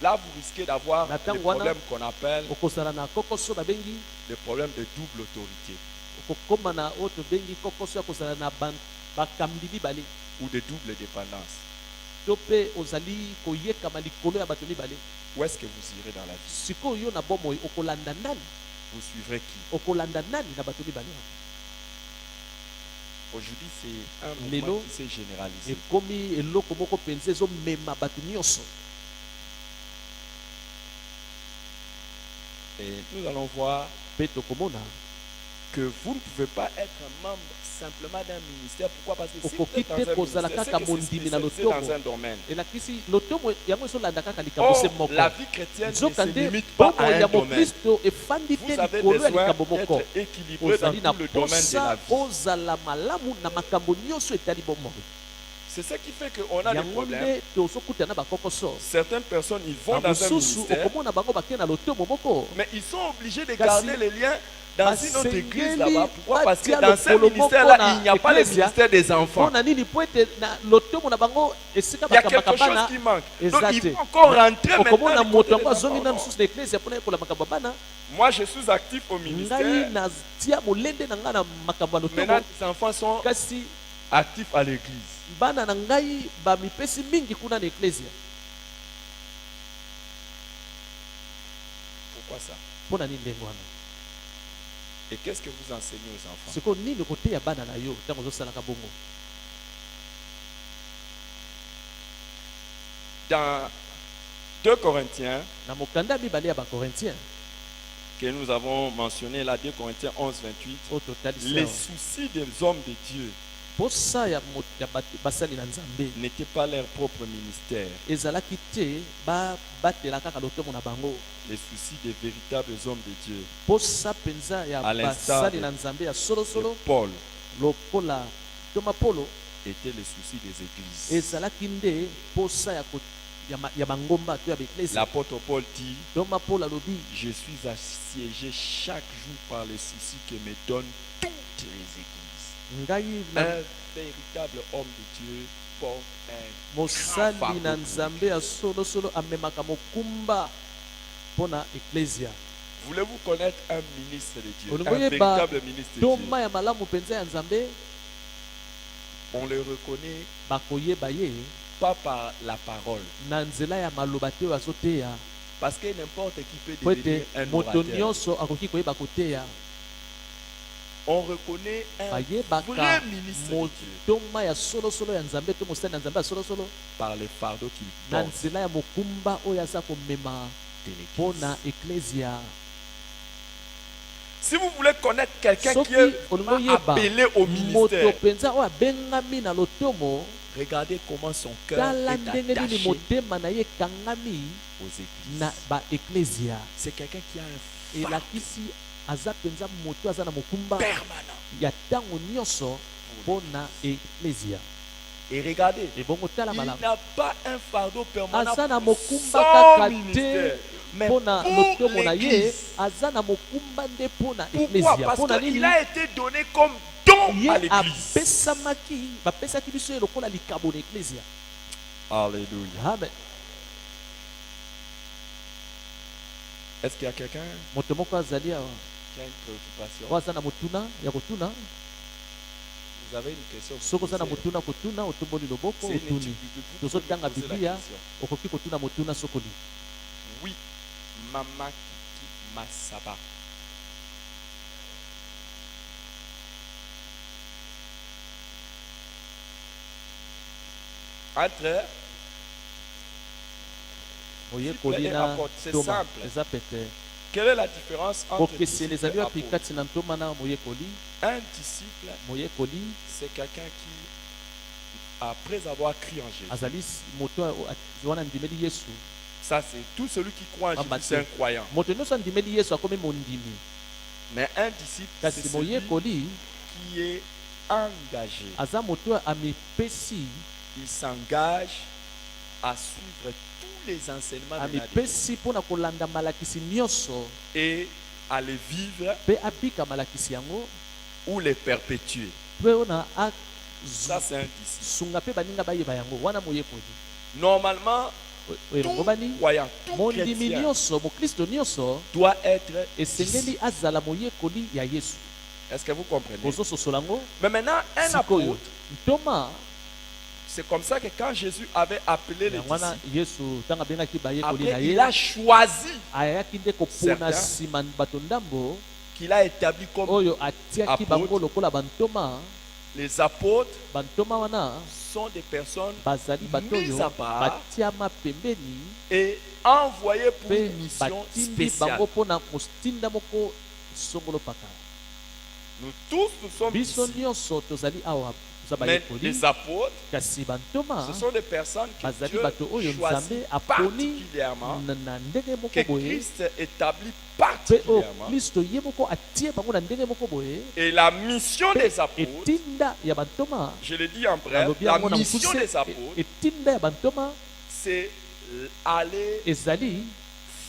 là vous risquez d'avoir Na des tango wana, problèmes qu'on appelle okozala na kokoso babengi des problèmes de double autorité okokoma na oyo tobengi kokoso ya kozala na bakambi mibale ou de double dépendance. to mpe ozali koyekama likolo ya bato mibale. Où est-ce que vous irez dans la vie? sikoyo yo na bomoi okolanda nani? Vous suivrez qui? okolanda nani na bato mibale? Aujourd'hui, c'est un Lelo, mouvement qui s'est généralisé. ekomi eloko moko mpenza ezomema bato nyonso. Et nous allons voir mpe tokomona que vous ne pouvez pas être un membre simplement d'un ministère. Pourquoi? Parce que si vous Okoki êtes dans te un kozala ministère, kaka c'est que c'est mondimi na spécialisé lotomo. dans un domaine. elakisi lotomo yango ezolanda kaka likambo Or, se moko. la vie chrétienne ne se nzokande limite pas à bomoi ya un domaine. mokristo efandi Vous te avez likolo ya besoin likambo moko. d'être équilibré dans ozali na tout le domaine de la posa vie. ozala malamu na makambo nyonso etali bomoi. C'est ce qui fait qu'on a des yango problèmes. nde tozokutana na bakokoso. Certaines personnes, ils vont dans un bamosusu ministère, okomona bango bakende na lotomo moko. mais ils sont obligés de Kasi, garder les liens dans une autre église basengeli là-bas. Pourquoi? Parce que batia dans ce lokolo ministère-là, moko il n'y a pas le na ministère des enfants. mpona nini po ete na lotomo na bango esika Il y a quelque bakambaka chose bana qui manque. Donc, eza il te. faut encore rentrer okomona maintenant. du moto côté yango des azongi na enfants. mosusu na eklesia mpona yekola makambo ya bana. Moi, je suis actif au ngai ministère. natia molende na ngai na makambo ya Maintenant, lotomo. les enfants sont kasi actifs à l'église. bana na ngai bamipesi mingi kuna na eklesia. Pourquoi ça? mpona nini ndenge wana? Et qu'est-ce que vous enseignez aux enfants? sikoyo nini koteya bana na yo ntango ozosalaka bongo? Dans 2 Corinthiens, na mokanda mibale ya bakorintien que nous avons mentionné là, 2 Corinthiens 11, 28, oyo totalisi les awa, soucis des hommes de Dieu posa ya basali na nzambe n'étaient pas leur propre ministère. ezalaki te babatela kaka lotomo na bango. Les soucis des véritables hommes de Dieu. posa mpenza ya À l'instar basali de- na nzambe ya De solosolo Paul lokola toma polo étaient les soucis des églises. ezalaki nde posa ya bangomba to ya baeklesi. L'apôtre Paul dit, toma polo alobi je suis assiégé chaque jour par les soucis que me donnent toutes les églises. ngai Un na véritable homme de Dieu porte un mosali grand na fardeau. nzambe ya solosolo amemaka mokumba mpona eklesia. Voulez-vous connaître un ministre de Dieu, Olingo un yeba véritable ministre de Dieu? toma ya malamu mpenza ya nzambe On le reconnaît bakoyeba ye pas par la parole, na nzela ya maloba te oyo azoteya. parce que n'importe qui peut po devenir ete un moto orateur. nyonso akoki koyeba koteya. On reconnaît un vrai bayebaka ministre de Dieu motoma ya solosolo ya nzambe to mosali na nzambe ya solosolo par les fardeaux qu'il na porte nzela ya mokumba oyo aza komema de l'église. mpona eklesia. Si vous voulez connaître quelqu'un qui Soki est olingo yeba appelé au moto ministère, penza oyo abengami na lotomo, regardez comment son cœur tala est ndenge nini attaché motema na ye ekangami aux églises. na baeklesia. C'est quelqu'un qui a un phare Elakisi aza penza moto aza na mokumba permanent. ya ntango nyonso mpo na eklesia. Et regardez, Ebongo tala il malamu, n'a pas un fardeau permanent aza na pour mokumba son kaka ministère, te mais mpo na pour lotomo na ye, l'église. aza na mokumba nde mpo na Pourquoi? eklesia. Parce Mpo na qu'il nini? a été donné comme don Ye à l'église. apesamaki, bapesaki biso ye lokola likabo na eklesia. Alléluia. Amen. Est-ce qu'il y a quelqu'un Moto moko azali awa qui a une préoccupation? oyo aza na motuna ya kotuna. Vous avez une question? Soki oza na motuna kotuna, otomboli loboko C'est une otuni. étude biblique. Vous pouvez Tozotanga poser la biblia, question. okoki kotuna motuna sokoli. Oui, Mama Kiki Masaba. Entre, Moyekoli na apporte, c'est toma simple. eza pete. quelle est la différence entre Kokeseli disciple et ezali wapi apôtre? kati na ntoma na moyekoli? Un disciple, Moyekoli c'est quelqu'un qui, après avoir cru en Jésus, azali moto wana andimeli Yesu. ça c'est tout celui qui croit en Amba Jésus, c'est un croyant. moto nyonso andimeli Yesu akomi mondimi. Mais un disciple, c'est Kasi celui moyekoli qui est engagé. aza moto amipesi, Il s'engage à suivre tous les enseignements de la Bible amipesi mpona kolanda malakisi nyonso et à les vivre mpe abika malakisi yango ou les perpétuer. mpe ona Ça, c'est un disciple. asunga mpe baninga bayeba yango wana moyekoli. Normalement, Elongo tout bani croyant, tout mondimi chrétien nyonso, mokristo nyonso doit être esengeli disciple. azala moyekoli ya Yesu. Est-ce que vous comprenez? Bozososola yango Mais maintenant, un sikoyo apôtre, ntoma c'est comme ça que quand Jésus avait appelé les yango wana disciples, Yesu ntango abengaki bayekoli na après il ye a choisi ayaki nde kopona Certains nsima bato ndambo qu'il a établi comme oyo atiaki apôtre. bango lokola bantoma. les apôtres Bantoma wana sont des personnes bazali bato mis oyo à part batiama pembeni et envoyées pour mpe une mission batindi spéciale. bango mpona motinda moko songolo paka. Nous tous, nous sommes Biso ici. nyonso tozali awa toza Mais bayekoli, les apôtres, kasi bantoma ce sont des personnes que bazali Dieu bato oyo choisit Nzambe aponi particulièrement, na ndenge moko que boye, Christ établit mpe oyo particulièrement. Kristo ye moko atie bango na ndenge moko boye. Et la mission Mpe des apôtres, etinda ya bantoma, je le dis en bref, nalobi la yango na mission mokuse, des apôtres, etinda ya bantoma c'est aller ezali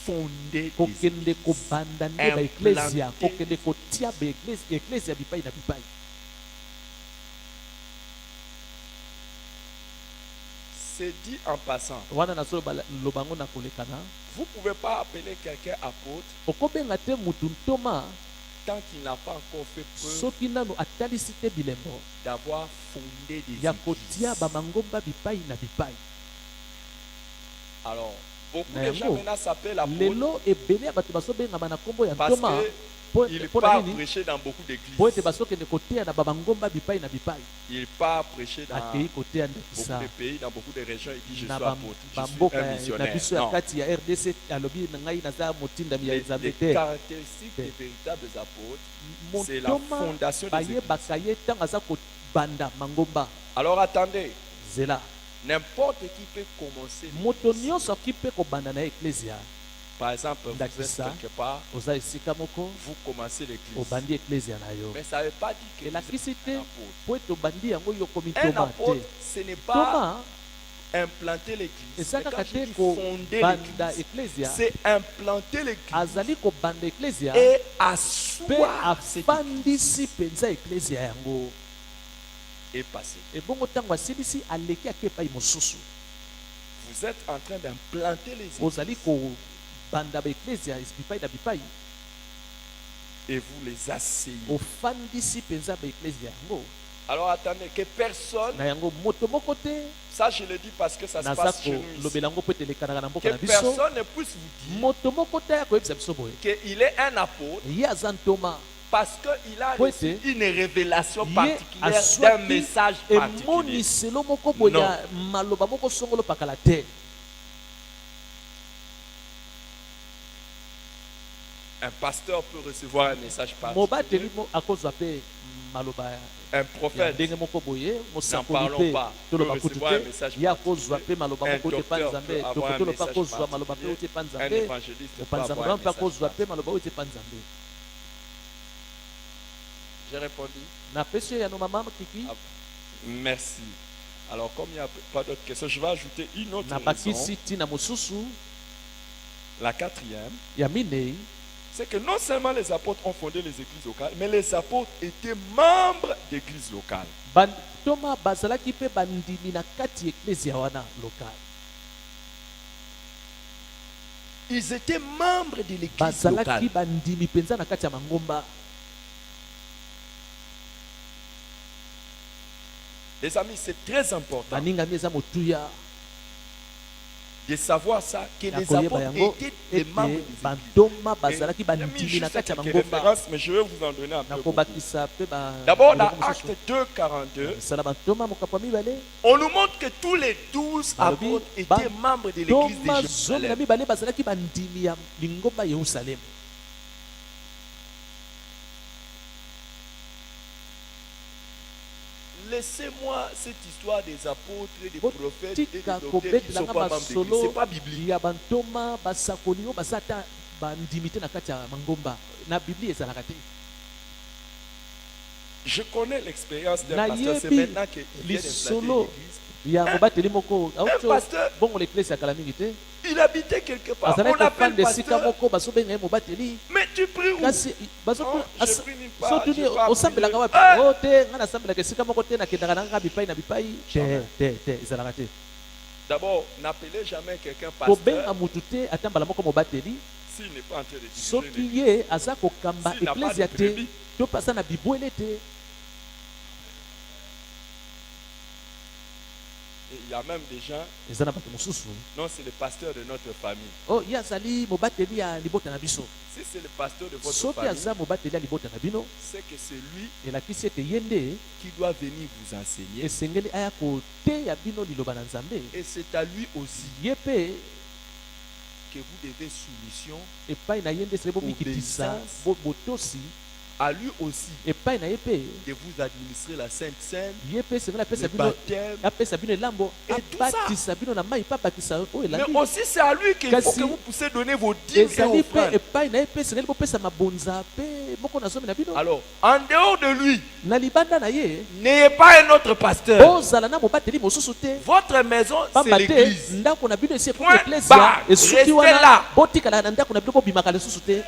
fonder des kokende églises. kobanda nde Implanter. baeklesia, kokende kotia baeklesia bipai na bipai. C'est dit en passant. Wana nazoloba lobango na kolekana, Vous ne pouvez pas appeler quelqu'un apôtre okobenga te mutu ntoma tant qu'il n'a pas encore fait preuve soki nanu atalisi te bilembo d'avoir fondé des ya églises. kotia bamangomba bipai na bipai. Alors, beaucoup Na de gens yango, maintenant s'appellent apôtres lelo ebele ya bato bazobengama na nkombo ya parce ntoma qu'il mpo na part nini? prêcher dans beaucoup Po ete d'églises. bazokende koteya na bamangomba bipai na bipai. Il part prêcher dans Akei koteya beaucoup ndakisa de pays, dans beaucoup de régions. Il dit, je suis na apôtre, je suis bamboka un na missionnaire. biso ya Non. kati ya RDC alobi na ngai naza motindami ya Les Nzambe te. caractéristiques des véritables apôtres, c'est la Motoma fondation des églises. bayebaka ye ntango aza kobanda mangomba Alors attendez, zela. n'importe qui peut commencer. Moto l'église. nyonso akoki mpe kobanda na eklesia. Par exemple, vous êtes Ndakisa. quelque part, Oza esika moko vous commencez l'église. obandi eklesia na yo. Mais ça ne veut pas dire que vous elakisi êtes te un apôtre. po ete obandi yango yo komi Un toma apôtre, te. ce n'est pas Toma implanter l'église. eza Mais quand kaka je te dis fonder kobanda l'église, eklesia, c'est implanter l'église azali kobanda eklesia et mpe asseoir cette église afandisi mpenza eklesia yango. et passer. Ebongo ntango asilisi aleki ake epai mosusu. Vous êtes en train d'implanter les églises Ozali kobanda baeklesia bipai na bipai, et vous les asseyez. ofandisi mpenza baeklesia yango. Alors attendez, que personne, Na yango moto moko te, ça je le dis parce que ça se naza passe chez nous ici, kolobela yango po ete elekanaka na mboka que na biso. personne ne puisse vous dire Moto moko te akoyebisa biso boye qu'il est un apôtre ye aza ntoma parce qu'il a Po reçu ete, une révélation ye particulière d'un azwaki message particulier. emoniselo moko boye Non. ya maloba moko songolo pakala te. Un pasteur peut recevoir un message mobateli particulier. akozwa pe maloba Un ya prophète, ndenge moko boye n'en mosakoli parlons te pas, peut toloba kutu recevoir un te message ye akozwa particulier. pe maloba Un moko te pa docteur nzambe peut avoir un tokotolo mpe message akozwa maloba mpe oyo te pa particulier. Un nzambe évangéliste peut mopanzi avoir yango un mpe message akozwa pe particulier. maloba oyo te pa nzambe. J'ai répondu. napesi yo yano mama kiki Ah, merci. Alors, comme il n'y a pas d'autres questions, je vais ajouter une autre raison. nabakisi ntina mosusu La quatrième, ya minei c'est que non seulement les apôtres ont fondé les églises locales, mais les apôtres étaient membres d'églises locales. bantoma bazalaki mpe bandimi na kati ya eklezia wana lokale Ils étaient membres de l'église bazalaki locale. bandimi mpenza na kati ya mangomba. Les amis, c'est très important baningami eza motuya de savoir ça, que ya les koyeba apôtres yango étaient des membres des ete églises. bantoma Et bazalaki j'ai mis bandimi juste na kati ya quelques mangomba. références, mais je vais vous en donner un peu beaucoup. nakobakisa mpe D'abord, dans Acte 2, 42, sala bantoma mokapo ya mibale on nous montre que tous les 12 Alobi, apôtres étaient membres de l'église toma de zomi na Jérusalem. mibale bazalaki bandimi ya lingomba yerusalemu. Laissez-moi cette histoire des apôtres, des prophètes et des tika docteurs qui ne sont kobetela nga pas membres d'église. Ce masolo n'est pas biblique. ya bantoma basakoli oyo baza ata bandimi te na kati ya mangomba na biblia ezalaka te. Je connais l'expérience d'un Na pasteur. C'est yebi maintenant qu'il vient d'implanter lisolo l'église. ya mobateli moko auti pasteur. bongo l'église ya kala mingi te Il habitait quelque part. azalaki On l'appelle kofanda esika pasteur. moko bazobenga ye mobateli Mais tu pries où? kasi Oh, je prie nulle part, sotuni j'ai pas osambelaka prié. wapi Eh! o te ngai nasambelaka esika moko te nakendaka nanga bipai na bipai te ezalaka te. D'abord, n'appelez jamais quelqu'un kobenga pasteur mutu te ata mbala moko mobateli s'il n'est pas en train de diriger soki l'église. ye aza kokamba S'il n'a pas eklezia de te brebis. to mpe aza na bibwele te. Et il y a même des gens, eza na bato mosusu non, c'est le pasteur de notre famille. o ye azali mobateli ya libota na biso. Si c'est le pasteur de votre soki famille, aza mobateli ya libota na bino c'est que c'est lui elakisi ete ye nde qui doit venir vous enseigner. esengeli aya koteya bino liloba na nzambe. Et c'est à lui aussi ye mpe que vous devez soumission, epai na ye nde esengeli bomikitisa Obéissance. botosi. à lui aussi epai na ye mpe de vous administrer la Sainte Seine, ye mpe esengeli apesa le bino baptême. apesa bino elambo Et tout ça. abatisa bino na mai mpe abakisa oyo Mais elandi. aussi c'est à lui qu'il faut Kasi- que vous puissiez donner vos dîmes et ezali mpe offrandes. epai na ye mpe esengeli bopesa mabonza mpe moko na zomi na bino. Alors, en dehors de lui, na libanda na ye n'ayez pas un autre pasteur. ozala na mobateli mosusu te. Votre maison, c'est pamba te l'église. ndako na bino esi ekomi Point eklesia barre. esuki Restez wana là. botikala na ndako na bino bobimaka lisusu te.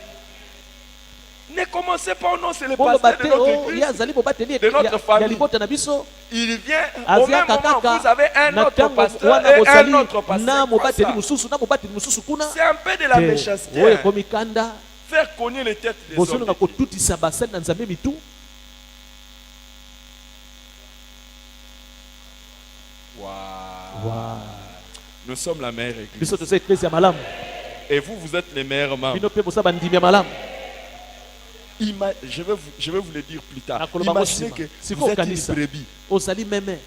Ne commencez pas, oh non, c'est le boloba pasteur te de notre ye église. azali mobateli de notre ya famille. libota na biso. Il vient au aziaka même moment, kaka vous avez un na autre ntango pasteur wana et un bozali autre na pasteur. Quoi, mobateli ça? mosusu na mobateli mosusu kuna C'est un peu de la te méchanceté. oyo Hein. ekomi kanda Faire cogner les têtes des bozolonga hommes. kotutisa basali na nzambe mitu. Wow. Nous sommes la meilleure église. biso toza eklesi ya malamu Et vous, vous êtes les meilleurs membres. bino mpe boza bandimi ya malamu. Je vais vous le dire plus tard. Nakoloba Imaginez mosima. que Siko vous êtes kanisa. une brebis ozali meme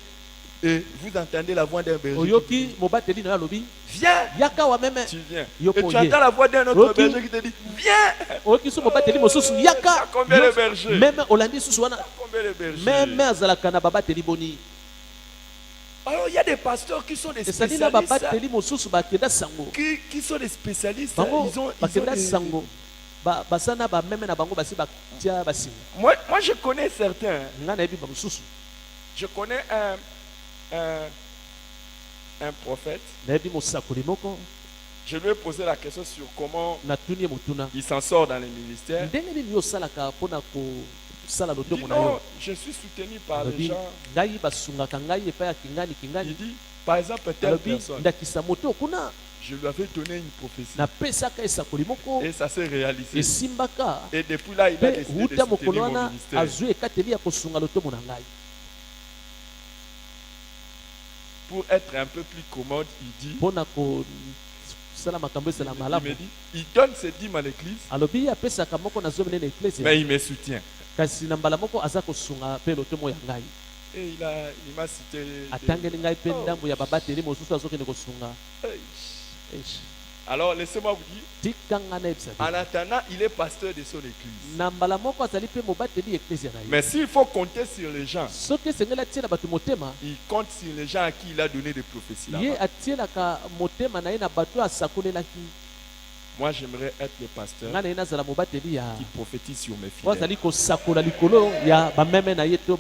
et vous entendez la voix d'un berger. qui dit, oyoki mobateli na yo alobi viens, yaka wa meme tu viens. Yo Et tu poye. entends la voix d'un autre Roki. berger qui te dit, viens. oyoki so mobateli mosusu yaka Combien de Yo- bergers? meme olandi susu wana Combien de bergers? meme azalaka na babateli boni. Alors il y a des pasteurs qui sont des esali na spécialistes. babateli mosusu bakenda sango Qui sont des spécialistes. bango Ils ont bakenda des- sango basana bameme na bango basi batia basinga. Moi, je connais certains. ngai nayebi bamosusu Je connais un prophète. nayebi mosakoli moko Je lui ai posé la question sur comment natuni ye motuna il s'en sort dans les ministères. ndenge nini yo osalaka mpona kosala Il dit lotomo na non, yo. je suis soutenu par les alobi gens. ngai basungaka ngai epai ya kingani Il kingani. dit, par exemple, telle alobi personne, ndakisa moto kuna je lui avais donné une prophétie. napesaka esakoli moko Et ça s'est réalisé. esimbaka Et depuis là, il a mpe décidé de wuta mokolo soutenir mon wana ministère. azwi ekateli ya kosunga lotomo na ngai. Pour être un peu plus commode, il dit, mpona kosala makambo esala il malamu me dit, il donne ses dîmes à l'église, alobi apesaka moko na zomi nene eklesia mais il me soutient. kasi na mbala moko aza kosunga mpe lotomo ya ngai. Et il m'a cité. atangeli ngai mpe Oh. ndambo ya babateli mosusu azokende kosunga. Hey. Eish. Alors laissez-moi vous dire, tikanga na yebisa en attendant, il est pasteur de son église. na mbala moko azali mpe mobateli eklezia na ye Mais s'il faut compter sur les gens, soki esengeli atie na bato motema il compte sur les gens à qui il a donné des prophéties ye là-bas. atielaka motema na ye na bato oyo asakolelaki Moi, j'aimerais être le pasteur nga na ye nazala mobateli ya qui prophétise sur mes oyo fidèles. azali kosakola likolo ya bameme na ye to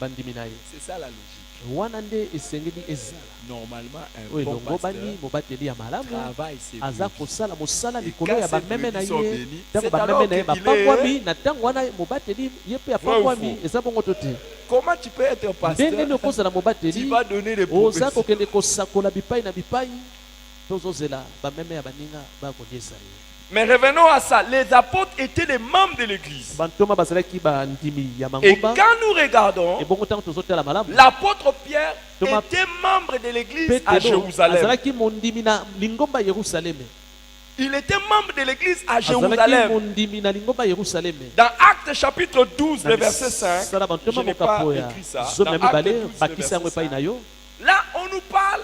bandimi na ye C'est ça la logique. wana nde esengeli ezala Normalement, un oyo bon elongo pasteur bani mobateli ya malamu travaille ses aza brebis. kosala mosala Et likolo quand ya ces bameme na brebis sont ye bénies, ntango c'est alors bameme na ye qu'il bapangwami est- na ntango wana mobateli ye mpe Vrai ou apangwami faux? eza bongo to te Comment tu peux être pasteur? ndenge nini okozala Tu mobateli vas donner des oza prophéties. kokende kosakola bipai na bipai tozozela bameme ya baninga bakoliesa ye Mais revenons à ça. Les apôtres étaient les membres de l'église. bantoma bazalaki bandimi ya Et mangomba quand nous regardons, ebongo ntango tozotala malamu l'apôtre Pierre Thomas- était membre de l'église à petelo Jérusalem. azalaki mondimi na lingomba ya yerusaleme Il était membre de l'église à azalaki Jérusalem. mondimi na lingomba ya yerusaleme Dans Actes chapitre 12, le verset 5, sala je bantoma n'ai pas mokapo ya écrit ça. zomi Dans ya mibale Actes 12, le bakisa yango verset epai na 5. yo Là, on nous parle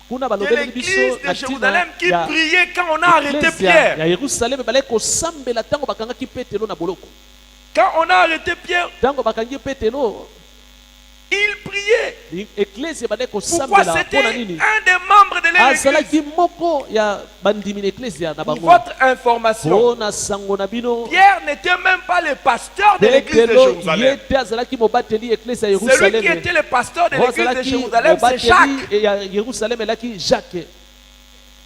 kuna de balobeli biso l'église de na Jérusalem qui ntina ya priait quand on a arrêté eklezia Pierre. ya yerusaleme balaki kosambela ntango bakangaki petelo na boloko Quand on a arrêté Pierre, ntango bakangi petelo il priait. eklezia balaki Pourquoi kosambela c'était mpona un nini des membres de l'église. azalaki moko ya bandimi na eklezia na Pour bango votre information, mpona sango na bino Pierre n'était même pas le pasteur de l'église de petelo ye Jérusalem. te azalaki mobateli eklezia ya Celui qui yerusaleme était le pasteur de oyo l'église de azalaki Jérusalem, c'est Jacques. mobateli ya yerusaleme elaki jacques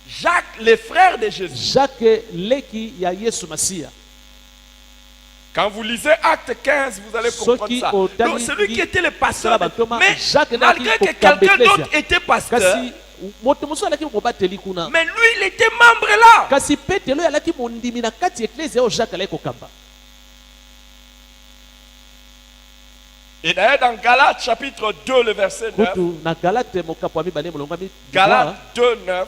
Jacques, le frère de Jésus. jacques leki ya yesu masiya Quand vous lisez Acte 15, vous allez comprendre Soki ça. otali Donc, celui qui était le Sala pasteur, bantoma, mais Jacques malgré naki que kokamba quelqu'un eklezia. d'autre était pasteur, kasi moto mosusu alaki mobateli kuna mais lui, il était membre là. kasi petelo oyo alaki mondimi na kati ya eklezia oyo jacques alaki kokamba Et d'ailleurs, dans Galates chapitre 2, le verset 9, kutu na galate mokapo ya mibale molongo ya Galates 2, 9,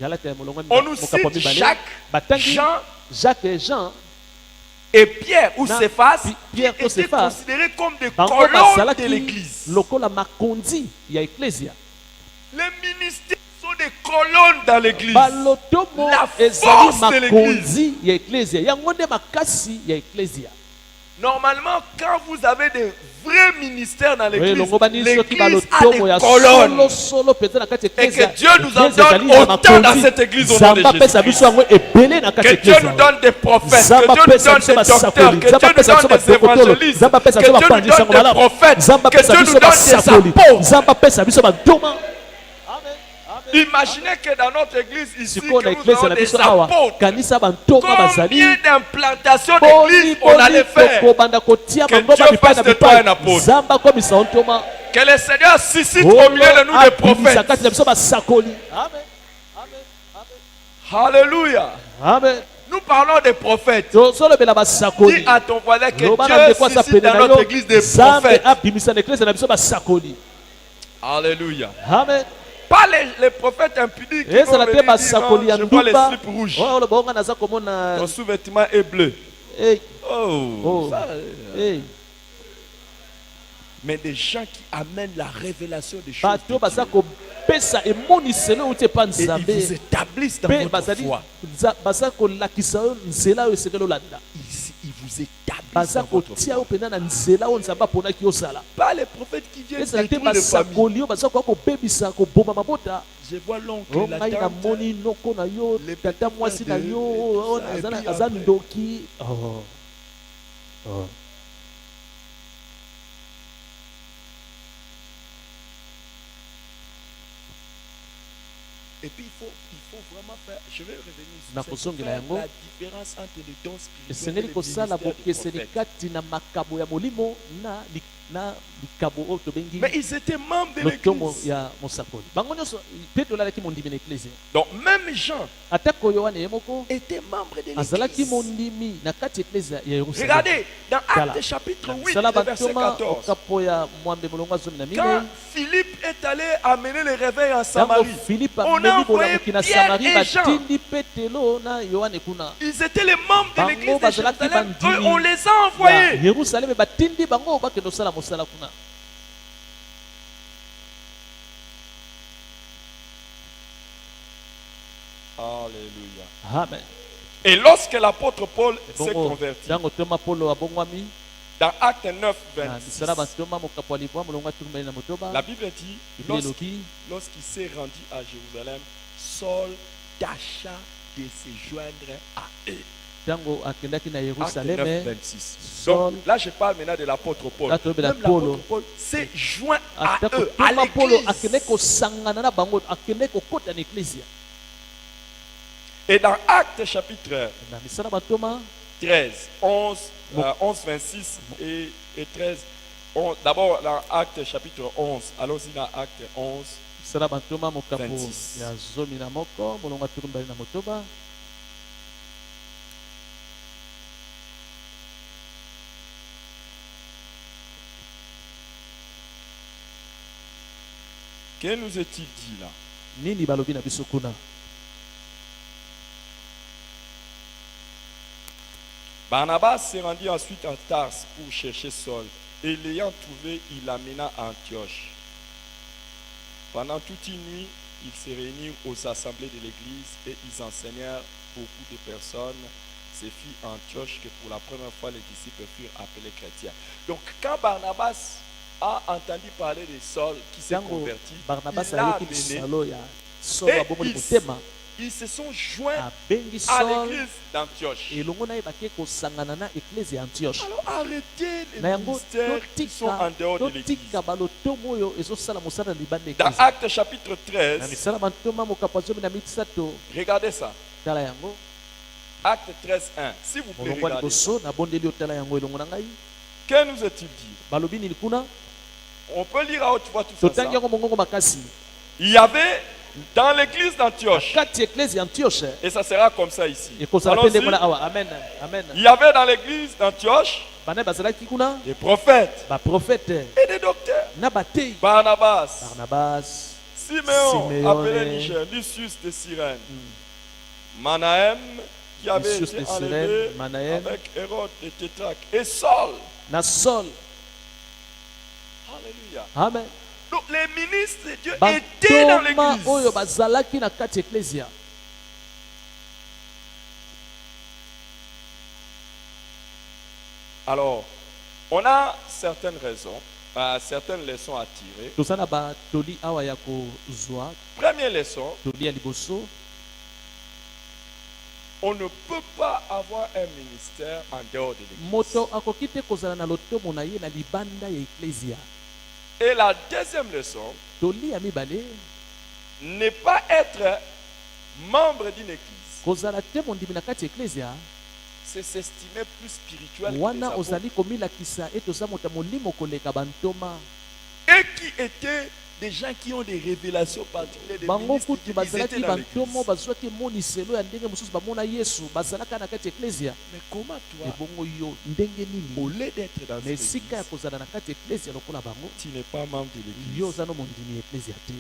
galate ya molongo ya on nous mokapo ya cite mibale Jacques, batangi Jean jacques et jean et Pierre ou Na- Céphas, Pierre qui ou étaient Céphas, considérés comme des bango colonnes de basalaki l'église. lokola makonzi ya eklezia Les ministères sont des colonnes dans l'église. balotomo La ezali force de makonzi ya eklezia yango nde makasi ya eklezia Normalement, quand vous avez des vrais ministères dans l'église, longo bani soki l'église a des balotomo ya colonnes. solo mpenza na kati ya Et eklezia que Dieu nous en eklezia donne ezali na autant dans makonzi. cette église au nom de Nzambe apesa biso Jésus. yango ebele na kati ya Que Dieu nous eklezia donne des prophètes, Nzambe que Dieu nous apesa donne biso des docteurs, basakoli que Nzambe Dieu nous apesa biso donne des bakokotolo évangélistes, Nzambe apesa que biso Dieu nous bapanzi donne sango des malamu prophètes, Nzambe que apesa Dieu biso nous donne des basakoli apôtres. Nzambe apesa biso badoma Imaginez que dans notre église ici, sikoyo na que nous eklezia avons na des biso awa apôtres. kanisa bantoma bazali Combien d'implantations boni d'églises on allait boni faire? tokobanda kotia Que bangoma Dieu bipai fasse na de toi bipai un apôtre. Nzambe akomisa ontoma Que le Seigneur suscite au milieu de nous des abimisa kati prophètes. na biso basakoli amen Alléluia. amen Nous parlons des prophètes. tozolobela Dis basakoli à ton voisin que loba na Dieu ndeko aza suscite pene dans na notre yo église des nzambe prophètes. abimisa na eklezia na biso basakoli Alléluia. amen Pas les prophètes impudiques qui vont ezala te venir dire, basakoli ya non, je vois les nduba slips rouges. oyo oloba onga naza komona Ton sous-vêtement est bleu. eh, Oh, oh, ça, eh. mais des gens qui amènent la révélation des choses bato de baza Dieu. kopesa emoniselo euti epa Et ils nzambe vous établissent dans mpe votre bazali foi. baza kolakisa yo nzela oyo esengeli olanda Ils vous établissent baza dans votre kotia foi. yo mpena na nzela oyo nzambe aponaki osala Pas les prophètes qui viennent ezala te détruire les familles. basakoli oyo baza koya kobebisa koboma mabota Je vois l'oncle, o la ngai tante, namoni noko na yo les tata petits mwasi na frères de- yo et tout oyo ça, et puis aza après. ndoki Oh. Oh. Et puis il faut vraiment faire. Je vais revenir Na sur kozongela faire yango. la différence entre les dons spirituels et esengeli les kosala ministères du bokeseni prophète. kati na makabo ya molimo na likabo oyo tobengi Mais ils étaient membres de lotomo l'église. ya mosakoli bango nyonso petro alalaki mondimi na eklezia Donc même Jean atako yohane ye moko était membre de azalaki l'église. mondimi na kati ya eklezia ya yerusalem Regardez, dans Tala. Actes chapitre 8, sala le verset bantoma 14. okapo ya mwambe molongo ya zomi na Quand minei Philippe est allé amener le réveil en ntango Samarie, philipe on a amemi envoyé bolamuki na Pierre samari et Jean. batindi petelo na yohane kuna Ils étaient les membres de Bango l'église de bazalaki Jérusalem. bandimi Eux, on les a ya envoyés. yerusaleme batindi bango bakende osala mosala kuna Alléluia. Amen. Et lorsque l'apôtre Paul s'est Bongo, converti, ntango toma Paulo abongwami, dans Acte 9, na 26, bisala bantoma mokapo ya libwa molongo atumbeli na motoba, la Bible dit, Bible elobi, lorsqu'il s'est rendu à Jérusalem, Saul tâcha de se joindre à eux. ntango akendaki na Acte 9, Yerusaleme, 26. Saul, Donc là, je parle maintenant de l'apôtre Paul. là, tu veux Même dire Paul. l'apôtre Paul s'est joint à atako eux, à toma Paulo akende l'église. kosangana na bango, akende kokota na eklezia. Et dans Acte chapitre Na misala bantoma 13, 11, 26 et 13. D'abord dans Acte chapitre 11. Allons-y dans Acte 11. misala bantoma mokapo 26. ya zomi na moko molongo atumbeli na motoba. Que nous est-il dit là? Nini balobi na biso kuna? Barnabas s'est rendu ensuite en Tarse pour chercher Saul, et l'ayant trouvé, il l'amena à Antioche. Pendant toute une nuit, ils se réunirent aux assemblées de l'église et ils enseignèrent beaucoup de personnes. Ce fut à Antioche que pour la première fois les disciples furent appelés chrétiens. Donc quand Barnabas a entendu parler de Saul qui s'est Ntango converti, Barnabas il l'a ayeki amené lisalo ya Saulo et abomoli motema, ils se sont joints abengi à Saul l'église d'Antioche. elongo na ye bake kosangana na eklezia ya Antioche. Alors arrêtez les Na yango ministères qui sont en dehors de l'église. totika balotomo oyo ezosala mosala na libanda ya Dans eklezia. Acte chapitre Na 13, misala bantoma mokapo ya zomi na misato, regardez ça. tala yango Acte 13, 1. S'il vous plaît, molongo ya regardez. liboso nabondeli yo tala yango elongo na ngai. Que nous est-il dit? Balobi nini kuna? On peut lire à haute voix tout ça. Totangi yango mongongo makasi. Il y avait dans l'église d'Antioche, Kati eklezia ya Antioche et ça sera comme ça ici. ekozala mpe ndenge Allons-y. wana awa. Amen. Amen. Il y avait dans l'église d'Antioche Bana bazalaki kuna des prophètes baprofete et des docteurs. na batei. Barnabas, Barnabas, Siméon, Siméon, appelé Niger, Lucius de Cyrène, Manahem, qui avait Lucius été de Cyrène, enlevé Manahem. avec Hérode de Tétraque, et Saul. na Saul. Alléluia. Amen. Donc les ministres de Dieu étaient dans Bantoma oyo l'église. bazalaki na kati eklezia. Alors, on a certaines raisons, certaines leçons à tirer. toza na batoli awa ya kozwa. Première leçon, Toli ya liboso, on ne peut pas avoir un ministère en dehors de l'église. moto akoki te kozala na lotomo na ye na libanda ya eklezia. Et la deuxième leçon, Toli ya mibale, ne pas être membre d'une église, kozala te mondimi na kati ya eklezia, c'est s'estimer plus spirituel que les wana apôtres. ozali komilakisa ete oza moto ya molimo koleka bantoma. Et qui étaient des gens qui ont des révélations particulières, des Bango ministres kutu qui étaient bazalaki dans bantomo l'église. bazwaki emoniselo ya ndenge mosusu bamona Yesu bazalaka na kati ya eklezia. Mais comment toi, Ebongo yo ndenge au nini lieu d'être dans na cette esika ya église, kozala na kati ya eklezia lokola bango, tu n'es pas membre de yo l'église? oza no mondimi ya eklezia te?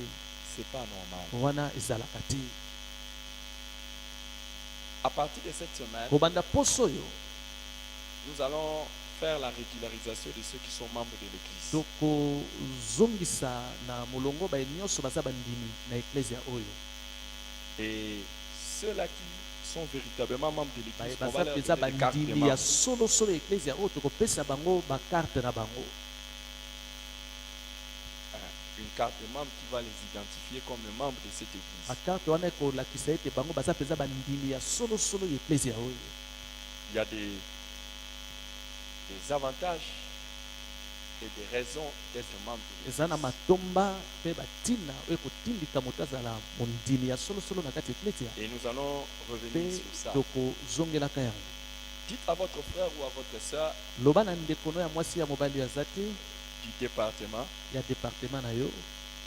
C'est pas normal. Wana ezalaka te. À partir de cette semaine, Kobanda poso oyo nous allons faire la régularisation de ceux qui sont membres de l'église. tokozongisa na molongo baye nyonso baza bandimi na eklezia oyo. Et ceux-là qui sont véritablement membres de Baye l'église, on va baza leur mpenza donner des cartes de bandimi ya membres. solosolo ya eklezia oyo tokopesa bango bakarte na bango. Une carte de membre qui va les identifier comme les membres de cette église. Bakarte wana ekolakisa ete bango baza mpenza bandimi ya solosolo ya eklezia oyo. Il y a des avantages et des raisons d'être membre de eza na l'église. matomba mpe batina oyo ekotindika moto azala mondimi ya solosolo na kati ya eklezia. Et nous allons revenir Mpe sur ça. tokozongelaka yango. Dites à votre frère ou à votre soeur Loba na ndeko no ya mwasi ya mobali aza te du département ya departement na yo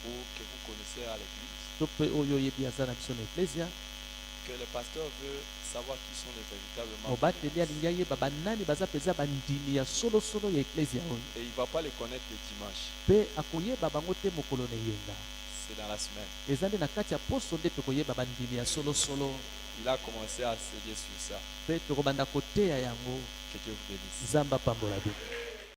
ou que vous connaissez à l'église to mpe oyo oyebi aza na biso na eklezia, que le pasteur veut savoir qui sont les véritables membres. mobateli alingi ayeba banani baza mpenza bandimi ya solosolo ya eklezia oyo, Et il ne va pas les connaître le dimanche. mpe akoyeba bango te mokolo na eyenga. C'est dans la semaine. Eza nde na kati ya poso nde tokoyeba bandimi ya solosolo, Il a commencé à se dire sur ça. mpe tokobanda koteya yango. Que Dieu vous bénisse. Nzambe apambola bino.